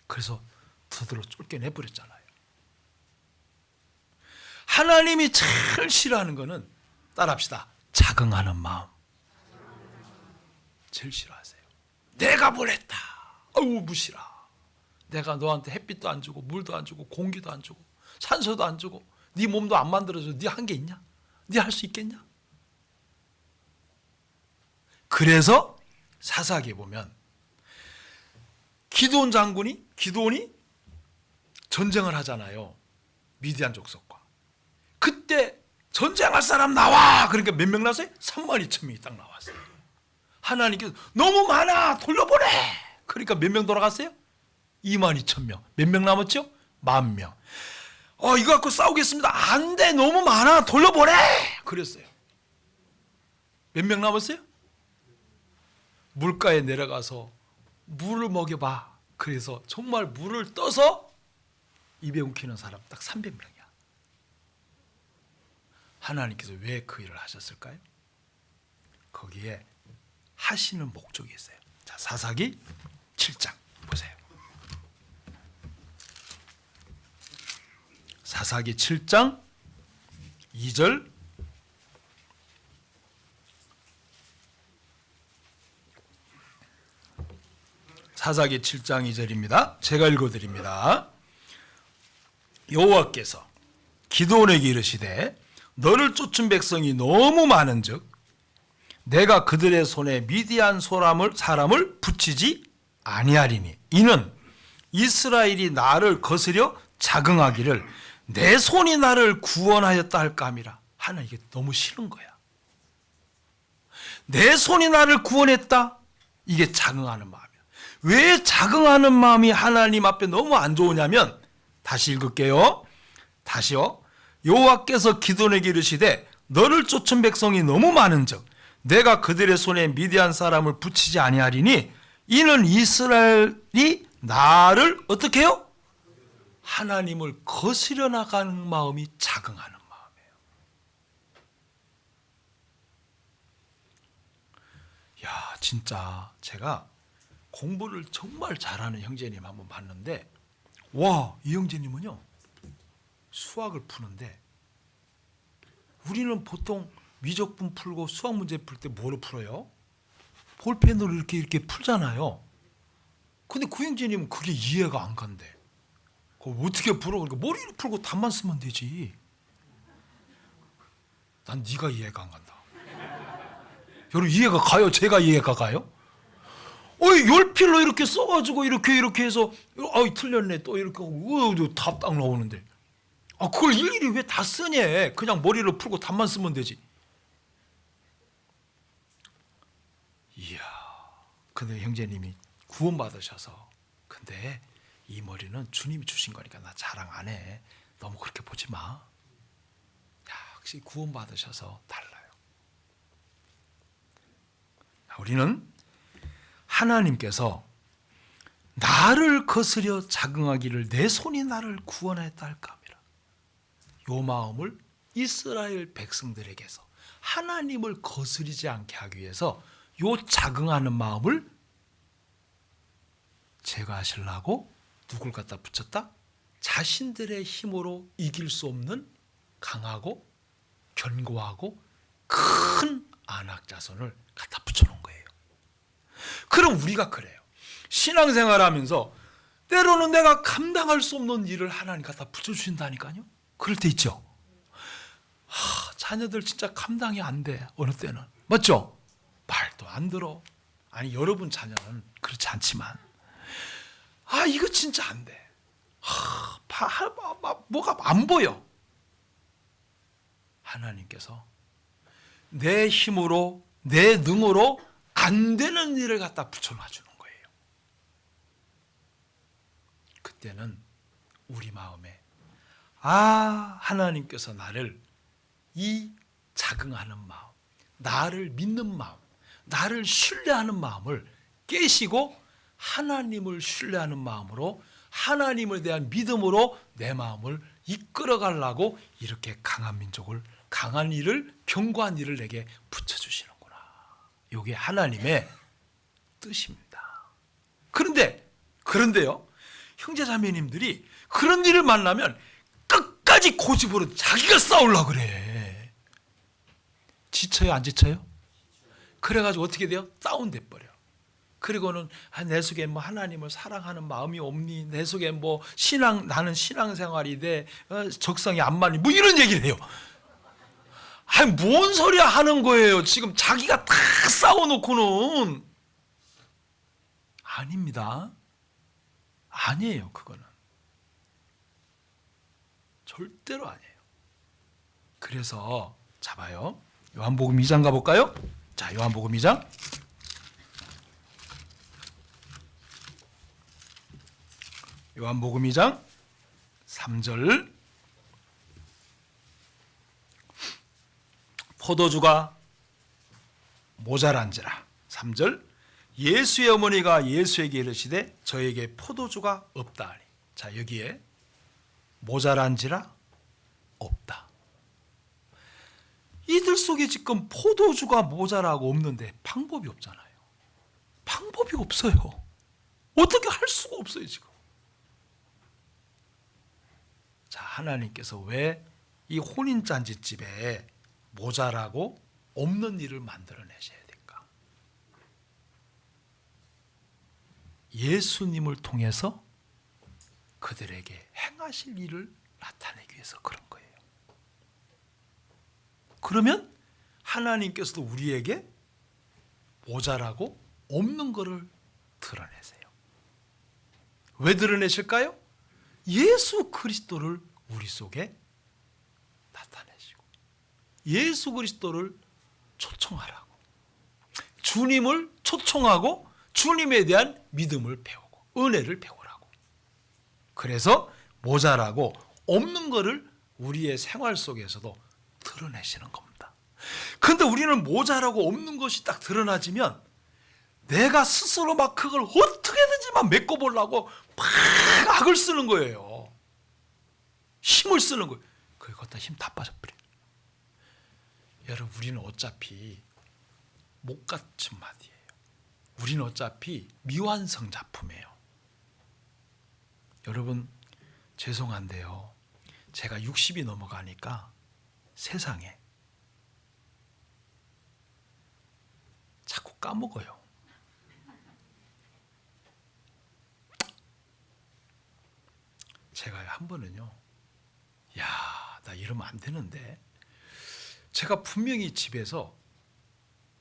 그래서 두드러 쫓겨내버렸잖아요. 하나님이 제일 싫어하는 거는 따라합시다. 자긍하는 마음. 제일 싫어하세요. 내가 뭘 했다. 어우 무시라. 내가 너한테 햇빛도 안 주고 물도 안 주고 공기도 안 주고 산소도 안 주고 네 몸도 안 만들어줘. 네 한 게 있냐? 네 할 수 있겠냐? 그래서 사사기에 보면 기드온이 전쟁을 하잖아요. 미디안 족속과. 그때 전쟁할 사람 나와. 그러니까 몇 명 나왔어요? 32,000명이 딱 나왔어요. 하나님께서 너무 많아 돌려보내. 그러니까 몇 명 돌아갔어요? 22,000명. 몇 명 남았죠? 10,000명. 이거 갖고 싸우겠습니다. 안 돼. 너무 많아. 돌려보내. 그랬어요. 몇 명 남았어요? 물가에 내려가서 물을 먹여봐. 그래서 정말 물을 떠서 입에 웅키는 사람 딱 300명이야. 하나님께서 왜 그 일을 하셨을까요? 거기에 하시는 목적이 있어요. 자, 사사기 7장 보세요. 사사기 7장 2절 사사기 7장 2절입니다. 제가 읽어드립니다. 여호와께서 기드온에게 이르시되 너를 쫓은 백성이 너무 많은즉 내가 그들의 손에 미디안 사람을 붙이지 아니하리니 이는 이스라엘이 나를 거스려 자긍하기를 내 손이 나를 구원하였다 할까 함이라. 하나 이게 너무 싫은 거야. 내 손이 나를 구원했다. 이게 자긍하는 마음이야. 왜 자긍하는 마음이 하나님 앞에 너무 안 좋으냐면 다시 읽을게요. 다시요. 여호와께서 기드온에게 이르시되 너를 쫓은 백성이 너무 많은즉 내가 그들의 손에 미디안 사람을 붙이지 아니하리니 이는 이스라엘이 나를 어떻게 해요? 하나님을 거스려 나가는 마음이 자긍하는 마음이에요. 야, 진짜 제가 공부를 정말 잘하는 형제님 한번 봤는데 와, 이 형제님은요 수학을 푸는데 우리는 보통 미적분 풀고 수학 문제 풀 때 뭐로 풀어요? 볼펜으로 이렇게 풀잖아요. 근데 구형제님은 그게 이해가 안 간대. 그거 어떻게 풀어? 그러니까 머리로 풀고 답만 쓰면 되지. 난 네가 이해가 안 간다. 여러분 이해가 가요? 제가 이해가 가요? 열필로 이렇게 써가지고 이렇게 해서 틀렸네 또 이렇게 하고 답 딱 나오는데 그걸 일일이 왜 다 쓰냐? 그냥 머리로 풀고 답만 쓰면 되지. 이야, 근데 형제님이 구원받으셔서 근데 이 머리는 주님이 주신 거니까 나 자랑 안 해. 너무 그렇게 보지 마. 역시 구원받으셔서 달라요. 우리는 하나님께서 나를 거스려 자긍하기를 내 손이 나를 구원하였다 할까 합니다. 이 마음을 이스라엘 백성들에게서 하나님을 거스리지 않게 하기 위해서 이 자긍하는 마음을 제거하시려고 누굴 갖다 붙였다? 자신들의 힘으로 이길 수 없는 강하고 견고하고 큰 안악자손을 갖다 붙여놓은 거예요. 그럼 우리가 그래요. 신앙생활하면서 때로는 내가 감당할 수 없는 일을 하나님 갖다 붙여주신다니까요. 그럴 때 있죠. 자녀들 진짜 감당이 안 돼. 어느 때는. 맞죠? 말도 안 들어. 아니 여러분 자녀는 그렇지 않지만 이거 진짜 안 돼. 뭐가 안 보여. 하나님께서 내 힘으로 내 능으로 안 되는 일을 갖다 붙여놔 주는 거예요. 그때는 우리 마음에 하나님께서 나를 이 자긍하는 마음, 나를 믿는 마음, 나를 신뢰하는 마음을 깨시고 하나님을 신뢰하는 마음으로 하나님에 대한 믿음으로 내 마음을 이끌어 가려고 이렇게 강한 민족을 강한 일을 견고한 일을 내게 붙여주시는구나. 이게 하나님의 뜻입니다. 그런데요 형제자매님들이 그런 일을 만나면 끝까지 고집으로 자기가 싸우려고 그래. 지쳐요 안 지쳐요? 그래가지고 어떻게 돼요? 다운돼 버려. 그리고는 내 속에 뭐 하나님을 사랑하는 마음이 없니? 내 속에 뭐 나는 신앙생활이 돼 적성이 안 맞니? 뭐 이런 얘기를 해요. 뭔 소리야 하는 거예요. 지금 자기가 다 싸워놓고는. 아닙니다. 아니에요. 그거는 절대로 아니에요. 그래서 봐요. 요한복음 2장 가볼까요? 자, 요한복음 2장 요한복음 2장 3절 포도주가 모자란지라. 3절 예수의 어머니가 예수에게 이르시되 저에게 포도주가 없다 하니. 자, 여기에 모자란지라 없다. 이들 속에 지금 포도주가 모자라고 없는데 방법이 없잖아요. 방법이 없어요. 어떻게 할 수가 없어요 지금. 자, 하나님께서 왜 이 혼인잔치집에 모자라고 없는 일을 만들어내셔야 될까? 예수님을 통해서 그들에게 행하실 일을 나타내기 위해서 그런 거예요. 그러면 하나님께서도 우리에게 모자라고 없는 것을 드러내세요. 왜 드러내실까요? 예수 그리스도를 우리 속에 나타내시고 예수 그리스도를 초청하라고, 주님을 초청하고 주님에 대한 믿음을 배우고 은혜를 배우라고. 그래서 모자라고 없는 것을 우리의 생활 속에서도 드러내시는 겁니다. 그런데 우리는 모자라고 없는 것이 딱 드러나지면 내가 스스로 막 그걸 어떻게든지 막 메꿔보려고 막 악을 쓰는 거예요. 힘을 쓰는 거예요. 그거 다 힘 다 빠져버려요. 여러분, 우리는 어차피 못 갖춘 마디예요. 우리는 어차피 미완성 작품이에요. 여러분, 죄송한데요, 제가 60이 넘어가니까 세상에 까먹어요. 제가 한 번은요, 야, 나 이러면 안 되는데, 제가 분명히 집에서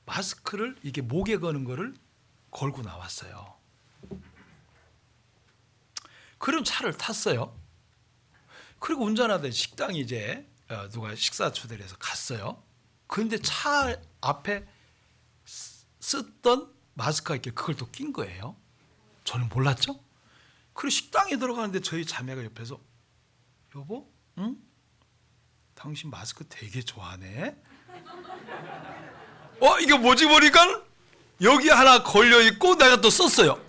마스크를 이게 목에 거는 거를 걸고 나왔어요. 그럼 차를 탔어요. 그리고 운전하던 식당이 이제 누가 식사 초대를 해서 갔어요. 그런데 차 앞에 쓰던 마스크가 있길래 그걸 또 낀 거예요. 저는 몰랐죠. 그리고 식당에 들어가는데 저희 자매가 옆에서, 여보, 응? 당신 마스크 되게 좋아하네. 이게 뭐지 보니까 여기 하나 걸려 있고 내가 또 썼어요.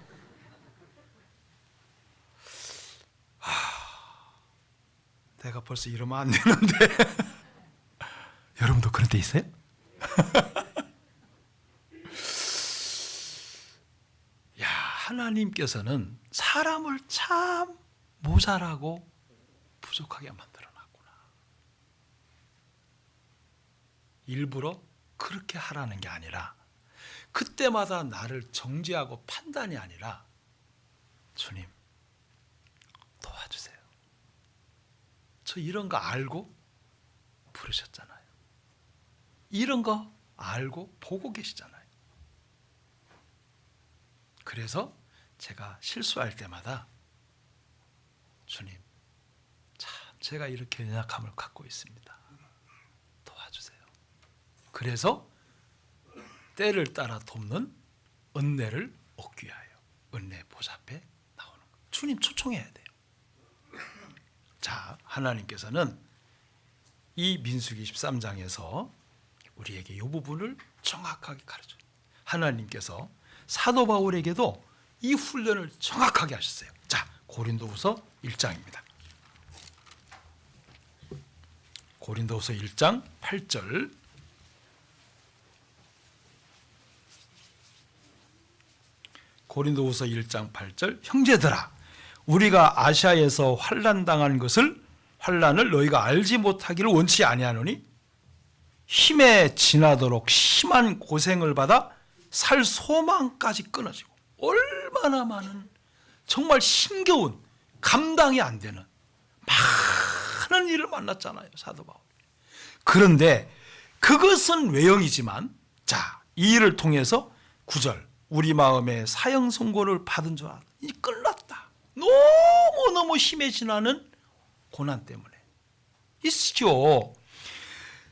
내가 벌써 이러면 안 되는데. 여러분도 그런 데 있어요? 야, 하나님께서는 사람을 참 모자라고 부족하게 만들어놨구나. 일부러 그렇게 하라는 게 아니라, 그때마다 나를 정죄하고 판단이 아니라, 주님 도와주세요. 저 이런 거 알고 부르셨잖아요. 이런 거 알고 보고 계시잖아요. 그래서 제가 실수할 때마다, 주님, 참 제가 이렇게 연약함을 갖고 있습니다. 도와주세요. 그래서 때를 따라 돕는 은혜를 얻기 위하여 은혜 보좌 앞에 나오는 거예요. 주님 초청해야 돼요. 자, 하나님께서는 이 민수기 13장에서 우리에게 이 부분을 정확하게 가르쳐요. 하나님께서 사도 바울에게도 이 훈련을 정확하게 하셨어요. 자, 고린도후서 1장입니다. 고린도후서 1장 8절. 고린도후서 1장 8절. 형제들아, 우리가 아시아에서 환난 당한 환난을 너희가 알지 못하기를 원치 아니하노니 힘에 지나도록 심한 고생을 받아 살 소망까지 끊어지고, 얼마나 많은 정말 힘겨운 감당이 안 되는 많은 일을 만났잖아요, 사도 바울. 그런데 그것은 외형이지만, 자, 이 일을 통해서 9절, 우리 마음에 사형 선고를 받은 줄 알았다. 이 끝났다. 너무너무 심해지는 고난 때문에 있죠.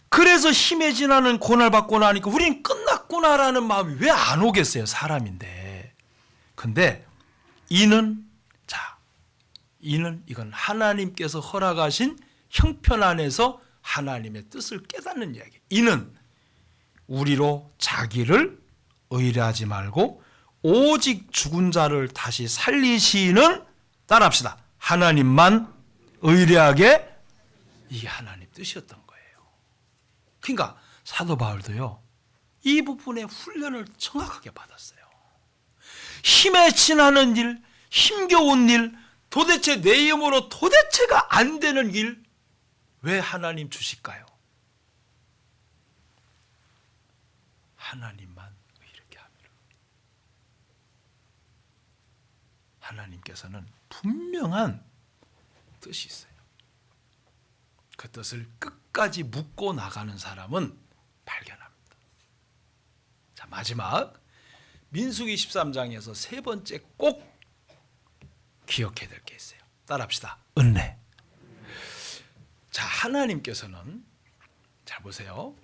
그래서 심해지는 고난을 받고 나니까 우린 끝났구나라는 마음이 왜 안 오겠어요, 사람인데. 근데 이건 하나님께서 허락하신 형편 안에서 하나님의 뜻을 깨닫는 이야기. 이는 우리로 자기를 의뢰하지 말고 오직 죽은 자를 다시 살리시는, 따라합시다, 하나님만 의뢰하게, 이게 하나님 뜻이었던 거예요. 그러니까 사도 바울도요, 이 부분의 훈련을 정확하게 받았어요. 힘에 지나는 일, 힘겨운 일, 도대체 내 힘으로 도대체가 안 되는 일, 왜 하나님 주실까요? 하나님만 이렇게 함이라. 하나님께서는 분명한 뜻이 있어요. 그 뜻을 끝까지 묻고 나가는 사람은 발견합니다. 자, 마지막 민수기 13장에서 세 번째 꼭 기억해야 될 게 있어요. 따라합시다. 은혜. 자, 하나님께서는, 잘 보세요.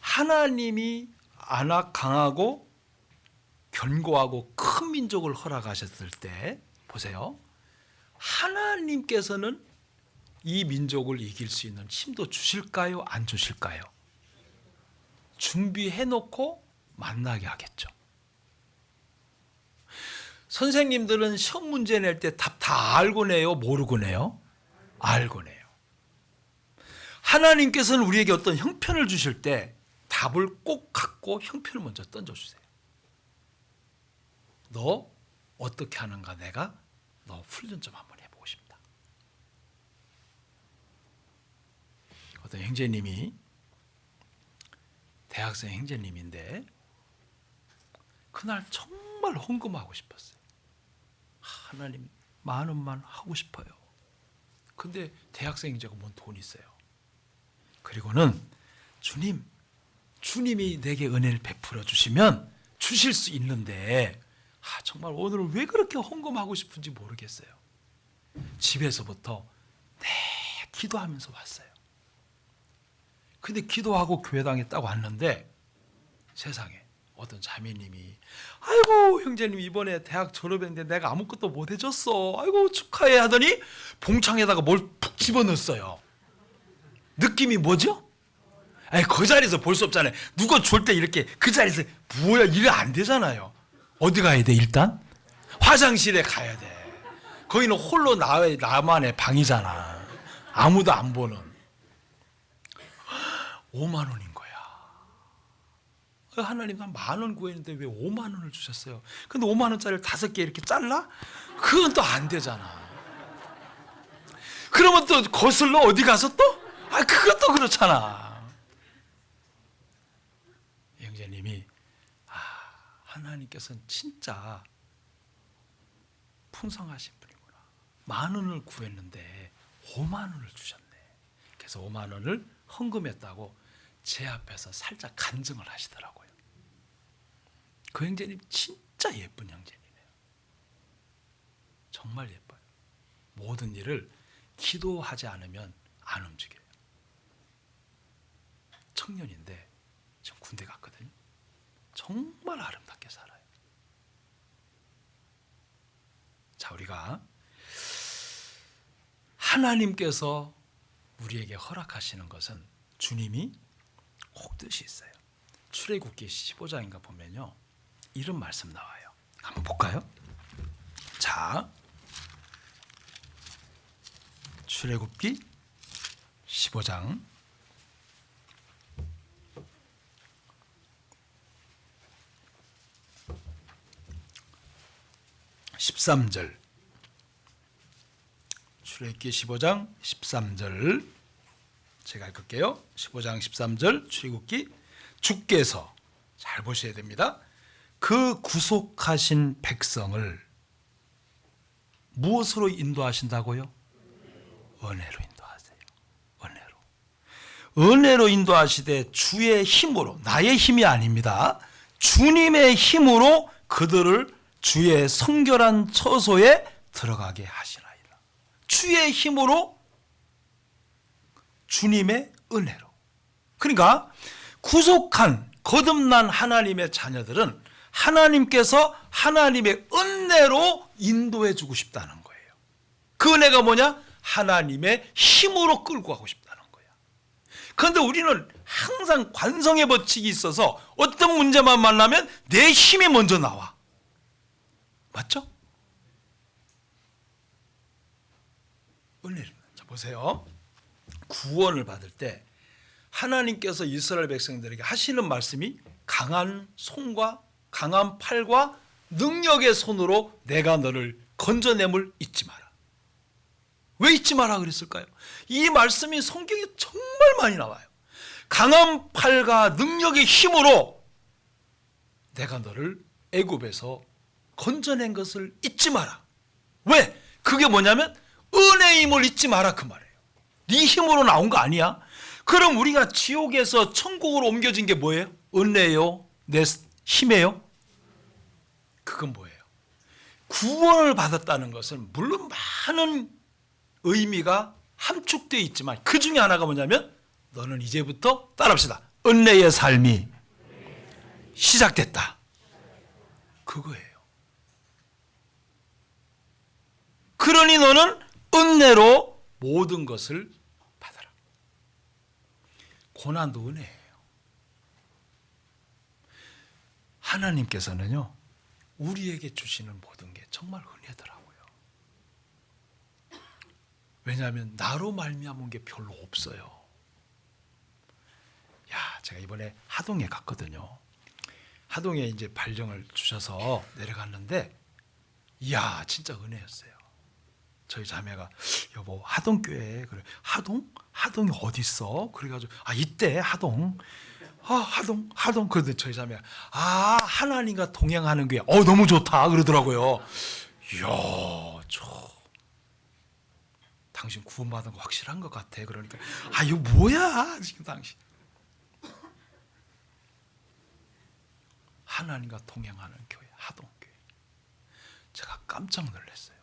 하나님이 강하고 견고하고 큰 민족을 허락하셨을 때, 보세요. 하나님께서는 이 민족을 이길 수 있는 힘도 주실까요? 안 주실까요? 준비해놓고 만나게 하겠죠. 선생님들은 시험 문제 낼 때 답 다 알고 내요? 모르고 내요? 알고 내요. 하나님께서는 우리에게 어떤 형편을 주실 때 답을 꼭 갖고 형편을 먼저 던져주세요. 너 어떻게 하는가, 내가 너 훈련 좀 한번 해보고 싶다. 어떤 형제님이, 대학생 형제님인데 그날 정말 헌금하고 싶었어요. 하나님 10,000원만 하고 싶어요. 근데 대학생이자고 뭔 돈이 있어요. 그리고는 주님이 내게 은혜를 베풀어 주시면 주실 수 있는데 정말 오늘은 왜 그렇게 헌금하고 싶은지 모르겠어요. 집에서부터 기도하면서 왔어요. 근데 기도하고 교회당에 딱 왔는데 세상에 어떤 자매님이 아이고 형제님 이번에 대학 졸업했는데 내가 아무것도 못 해줬어. 아이고 축하해 하더니 봉창에다가 뭘 푹 집어넣었어요. 느낌이 뭐죠? 그 자리에서 볼 수 없잖아요. 누가 줄 때 이렇게 그 자리에서 뭐야 이래 안 되잖아요. 어디 가야 돼? 일단 화장실에 가야 돼. 거기는 홀로 나만의 방이잖아. 아무도 안 보는. 5만 원인 거야. 하나님 난 10,000원 구했는데 왜 5만 원을 주셨어요? 근데 5만 원짜리를 5개 이렇게 잘라? 그건 또 안 되잖아. 그러면 또 거슬러 어디 가서 또? 그것도 그렇잖아. 형제님이 하나님께서는 진짜 풍성하신 분이구나. 10,000원을 구했는데 5만 원을 주셨네. 그래서 5만 원을 헌금했다고 제 앞에서 살짝 간증을 하시더라고요. 그 형제님 진짜 예쁜 형제님이에요. 정말 예뻐요. 모든 일을 기도하지 않으면 안 움직여요. 청년인데 지금 군대 갔거든요. 정말 아름답게 살아요. 자, 우리가 하나님께서 우리에게 허락하시는 것은 주님이 꼭 뜻이 있어요. 출애굽기 15장인가 보면요, 이런 말씀 나와요. 한번 볼까요? 자, 출애굽기 15장 13절. 출애굽기 15장 13절 제가 읽을게요. 15장 13절 출애굽기. 주께서 잘 보셔야 됩니다. 그 구속하신 백성을 무엇으로 인도하신다고요? 은혜로 인도하세요. 은혜로 인도하시되 주의 힘으로, 나의 힘이 아닙니다. 주님의 힘으로 그들을 주의 성결한 처소에 들어가게 하시나이다. 주의 힘으로, 주님의 은혜로. 그러니까 구속한, 거듭난 하나님의 자녀들은 하나님께서 하나님의 은혜로 인도해 주고 싶다는 거예요. 그 은혜가 뭐냐? 하나님의 힘으로 끌고 가고 싶다는 거야. 그런데 우리는 항상 관성의 법칙이 있어서 어떤 문제만 만나면 내 힘이 먼저 나와. 맞죠? 은혜를. 자, 보세요. 구원을 받을 때 하나님께서 이스라엘 백성들에게 하시는 말씀이 강한 손과 강한 팔과 능력의 손으로 내가 너를 건져냄을 잊지 마라. 왜 잊지 마라 그랬을까요? 이 말씀이 성경에 정말 많이 나와요. 강한 팔과 능력의 힘으로 내가 너를 애굽에서 건져낸 것을 잊지 마라. 왜? 그게 뭐냐면 은혜의 힘을 잊지 마라 그 말이에요. 네 힘으로 나온 거 아니야. 그럼 우리가 지옥에서 천국으로 옮겨진 게 뭐예요? 은혜요? 내 힘이에요? 그건 뭐예요? 구원을 받았다는 것은 물론 많은 의미가 함축되어 있지만 그 중에 하나가 뭐냐면 너는 이제부터 따라합시다. 은혜의 삶이 시작됐다. 그거예요. 그러니 너는 은혜로 모든 것을 받아라. 고난도 은혜예요. 하나님께서는요, 우리에게 주시는 모든 게 정말 은혜더라고요. 왜냐하면 나로 말미암은 게 별로 없어요. 제가 이번에 하동에 갔거든요. 하동에 이제 발령을 주셔서 내려갔는데, 이야, 진짜 은혜였어요. 저희 자매가 여보 하동교회. 그래. 하동? 하동이 어디 있어? 그래가지고 이때 하동. 하동. 그런데 저희 자매가 하나님과 동행하는 게 너무 좋다 그러더라고요. 이야, 당신 구원받은 거 확실한 것 같아. 그러니까 이거 뭐야 지금 당신. 하나님과 동행하는 교회, 하동교회. 제가 깜짝 놀랐어요.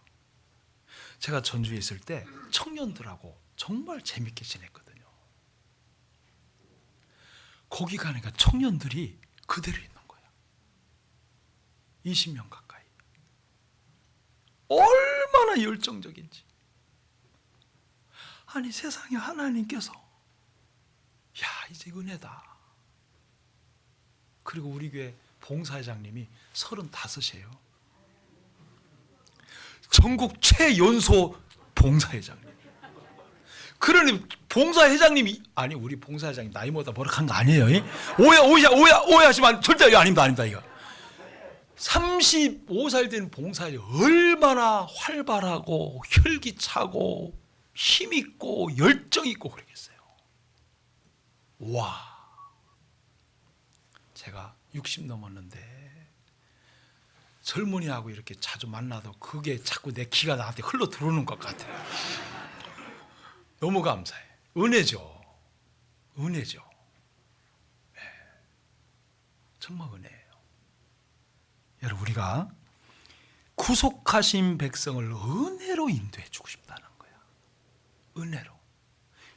제가 전주에 있을 때 청년들하고 정말 재밌게 지냈거든요. 거기 가니까 청년들이 그대로 있는 거야. 20명 가까이. 얼마나 열정적인지. 아니 세상에 하나님께서 이제 은혜다. 그리고 우리 교회 봉사회장님이 35이에요. 전국 최연소 봉사회장님. 그러니 봉사회장님이 우리 봉사회장님 나이보다 버럭한 거 아니에요? 오해하시면 절대 아닙니다. 이거 35살 된 봉사회장 얼마나 활발하고 활기차고 힘있고 열정있고 그러겠어요. 와, 제가 60 넘었는데 젊은이하고 이렇게 자주 만나도 그게 자꾸 내 기가 나한테 흘러 들어오는 것 같아요. 너무 감사해. 은혜죠. 네. 정말 은혜예요. 여러분, 우리가 구속하신 백성을 은혜로 인도해 주고 싶다는 거야. 은혜로.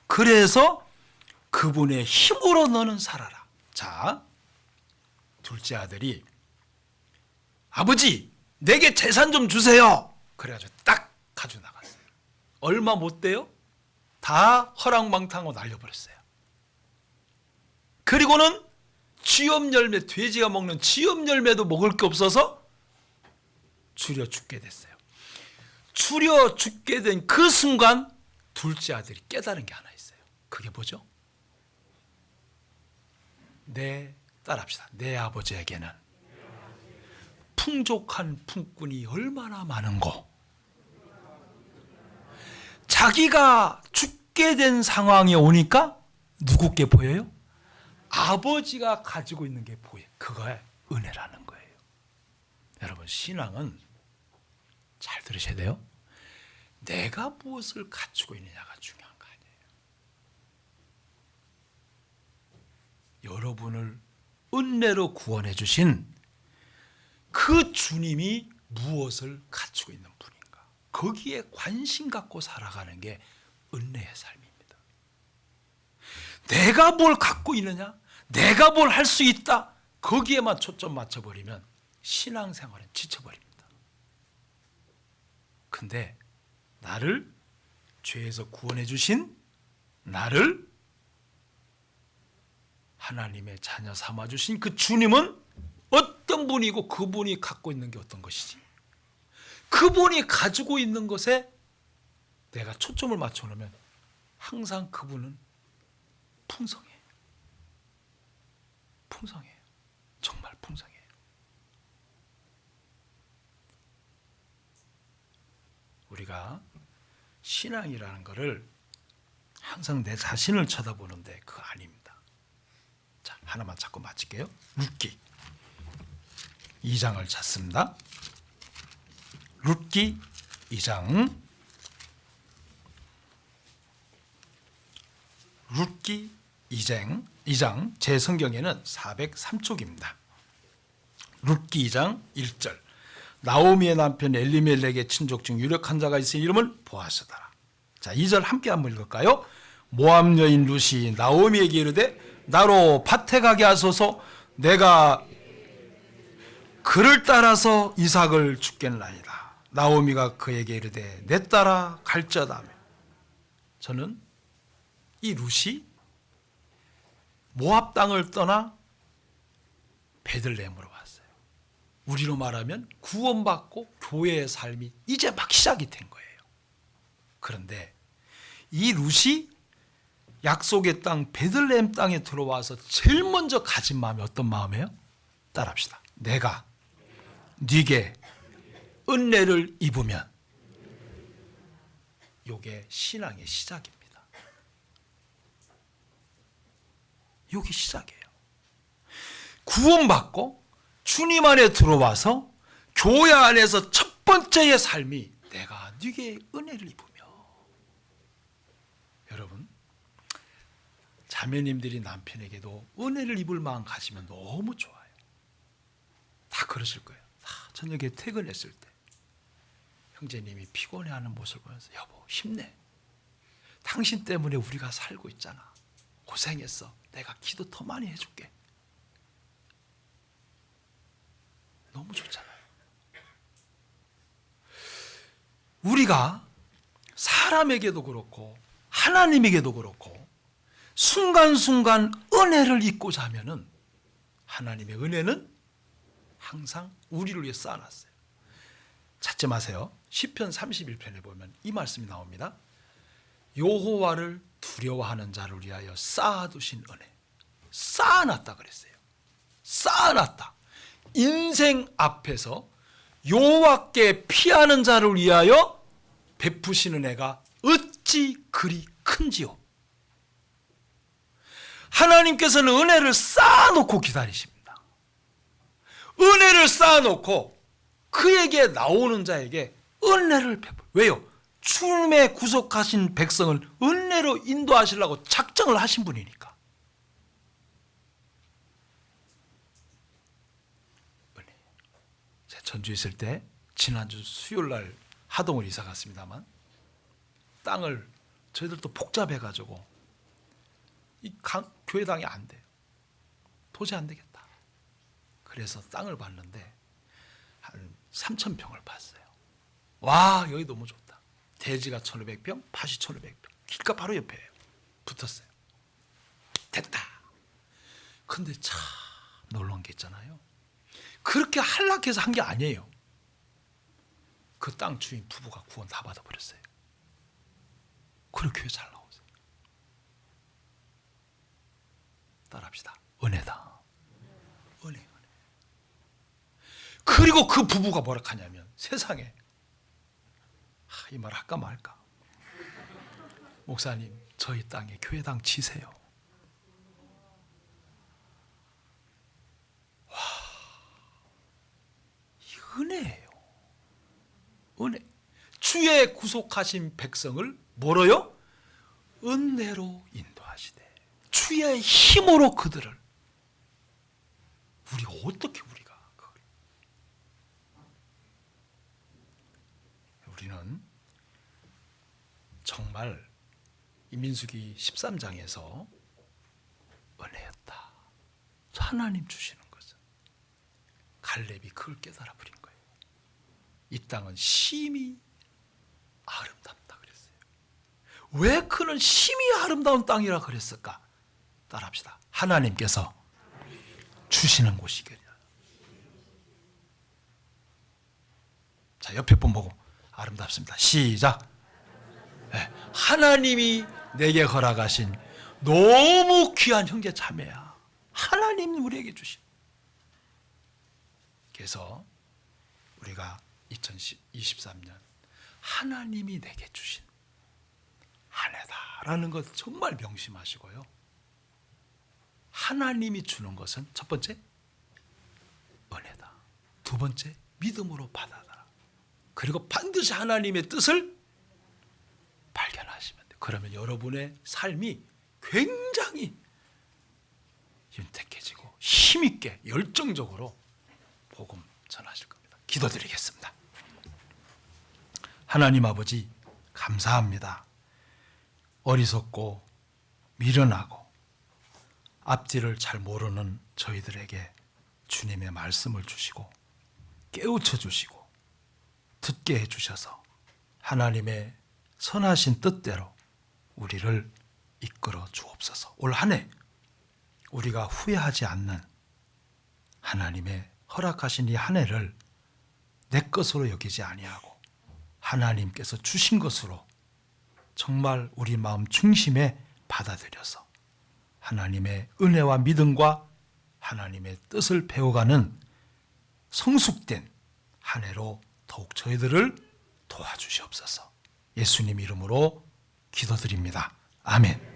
그래서 그분의 힘으로 너는 살아라. 자, 둘째 아들이 아버지 내게 재산 좀 주세요. 그래가지고 딱 가지고 나갔어요. 얼마 못 돼요? 다 허랑방탕하고 날려버렸어요. 그리고는 쥐염 열매, 돼지가 먹는 쥐염 열매도 먹을 게 없어서 추려 죽게 됐어요. 추려 죽게 된 그 순간 둘째 아들이 깨달은 게 하나 있어요. 그게 뭐죠? 따라합시다. 내 아버지에게는 풍족한 품꾼이 얼마나 많은고. 자기가 죽게 된 상황이 오니까 누구께 보여요? 아버지가 가지고 있는 게 보여요. 그거에 은혜라는 거예요. 여러분, 신앙은 잘 들으셔야 돼요. 내가 무엇을 갖추고 있느냐가 중요한 거 아니에요. 여러분을 은혜로 구원해 주신 그 주님이 무엇을 갖추고 있는 분인가, 거기에 관심 갖고 살아가는 게 은혜의 삶입니다. 내가 뭘 갖고 있느냐, 내가 뭘 할 수 있다, 거기에만 초점 맞춰버리면 신앙생활은 지쳐버립니다. 근데 나를 죄에서 구원해 주신 나를 하나님의 자녀 삼아 주신 그 주님은 어떤 분이고 그분이 갖고 있는 게 어떤 것이지, 그분이 가지고 있는 것에 내가 초점을 맞춰 놓으면 항상 그분은 풍성해요. 정말 풍성해요. 우리가 신앙이라는 것을 항상 내 자신을 쳐다보는데 그거 아닙니다. 자, 하나만 찾고 마칠게요. 룻기 2장을 찾습니다. 룻기 2장. 룻기 2장 제 성경에는 403쪽입니다. 룻기 2장 1절. 나오미의 남편 엘리멜렉의 친족 중 유력한 자가 있으니 이름은 보아스더라. 자, 2절 함께 한번 읽을까요? 모압 여인 룻이 나오미에게 이르되 나로 밭에 가게 하소서. 내가 그를 따라서 이삭을 죽겠나이다. 나오미가 그에게 이르되 내 따라 갈지어다며. 저는 이 룻이 모압 땅을 떠나 베들레헴으로 왔어요. 우리로 말하면 구원받고 교회의 삶이 이제 막 시작이 된 거예요. 그런데 이 룻이 약속의 땅 베들레헴 땅에 들어와서 제일 먼저 가진 마음이 어떤 마음이에요? 따라합시다. 내가 네게 은혜를 입으면. 이게 신앙의 시작입니다. 이게 시작이에요. 구원받고 주님 안에 들어와서 교회 안에서 첫 번째의 삶이 내가 네게 은혜를 입으며. 여러분, 자매님들이 남편에게도 은혜를 입을 마음 가지면 너무 좋아요. 다 그러실 거예요. 저녁에 퇴근했을 때 형제님이 피곤해하는 모습을 보면서 여보 힘내. 당신 때문에 우리가 살고 있잖아. 고생했어. 내가 기도 더 많이 해줄게. 너무 좋잖아요. 우리가 사람에게도 그렇고 하나님에게도 그렇고 순간순간 은혜를 잊고자 하면은 하나님의 은혜는 항상 우리를 위해 쌓아놨어요. 찾지 마세요. 시편 31편에 보면 이 말씀이 나옵니다. 여호와를 두려워하는 자를 위하여 쌓아두신 은혜. 쌓아놨다 그랬어요. 쌓아놨다. 인생 앞에서 여호와께 피하는 자를 위하여 베푸시는 은혜가 어찌 그리 큰지요. 하나님께서는 은혜를 쌓아놓고 기다리십니다. 은혜를 쌓아놓고 그에게 나오는 자에게 은혜를 베풀어요. 왜요? 주님의 구속하신 백성을 은혜로 인도하시려고 작정을 하신 분이니까. 은혜. 제가 전주에 있을 때 지난주 수요일날 하동을 이사 갔습니다만 땅을 저희들도 복잡해가지고 이 교회당이 안 돼요. 도저히 안 되겠다. 그래서 땅을 봤는데 한 3,000평을 봤어요. 와, 여기 너무 좋다. 대지가 1,500평, 밭이 1,500평. 길가 바로 옆에요. 붙었어요. 됐다. 근데 참 놀라운 게 있잖아요. 그렇게 한락해서 한 게 아니에요. 그 땅 주인 부부가 구원 다 받아버렸어요. 그래 교회 잘 나오세요. 따라합시다. 은혜다. 은혜. 그리고 그 부부가 뭐라 하냐면 세상에 이 말 할까 말까. 목사님 저희 땅에 교회당 지세요. 와, 이 은혜예요. 은혜. 주의 구속하신 백성을 뭐로요? 은혜로 인도하시되 주의 힘으로 그들을. 우리 어떻게 우리가 그걸. 우리는 정말 이 민수기 13장에서 은혜였다. 하나님 주시는 것은 갈렙이 그걸 깨달아 버린 거예요. 이 땅은 심히 아름답다 그랬어요. 왜 그는 심히 아름다운 땅이라 그랬을까? 따라합시다. 하나님께서 주시는 곳이겠냐. 자, 옆에 분 보고 아름답습니다. 시작. 네, 하나님이 내게 허락하신 너무 귀한 형제 자매야. 하나님 우리에게 주신. 그래서 우리가 2023년 하나님이 내게 주신 아내다라는 것 정말 명심하시고요. 하나님이 주는 것은 첫 번째 은혜다. 두 번째 믿음으로 받아라. 그리고 반드시 하나님의 뜻을 발견하시면 돼요. 그러면 여러분의 삶이 굉장히 윤택해지고 힘있게 열정적으로 복음 전하실 겁니다. 기도드리겠습니다. 하나님 아버지 감사합니다. 어리석고 미련하고 앞뒤를 잘 모르는 저희들에게 주님의 말씀을 주시고 깨우쳐 주시고 듣게 해주셔서 하나님의 선하신 뜻대로 우리를 이끌어 주옵소서. 올 한 해 우리가 후회하지 않는 하나님의 허락하신 이 한 해를 내 것으로 여기지 아니하고 하나님께서 주신 것으로 정말 우리 마음 중심에 받아들여서 하나님의 은혜와 믿음과 하나님의 뜻을 배워가는 성숙된 한 해로 더욱 저희들을 도와주시옵소서. 예수님 이름으로 기도드립니다. 아멘.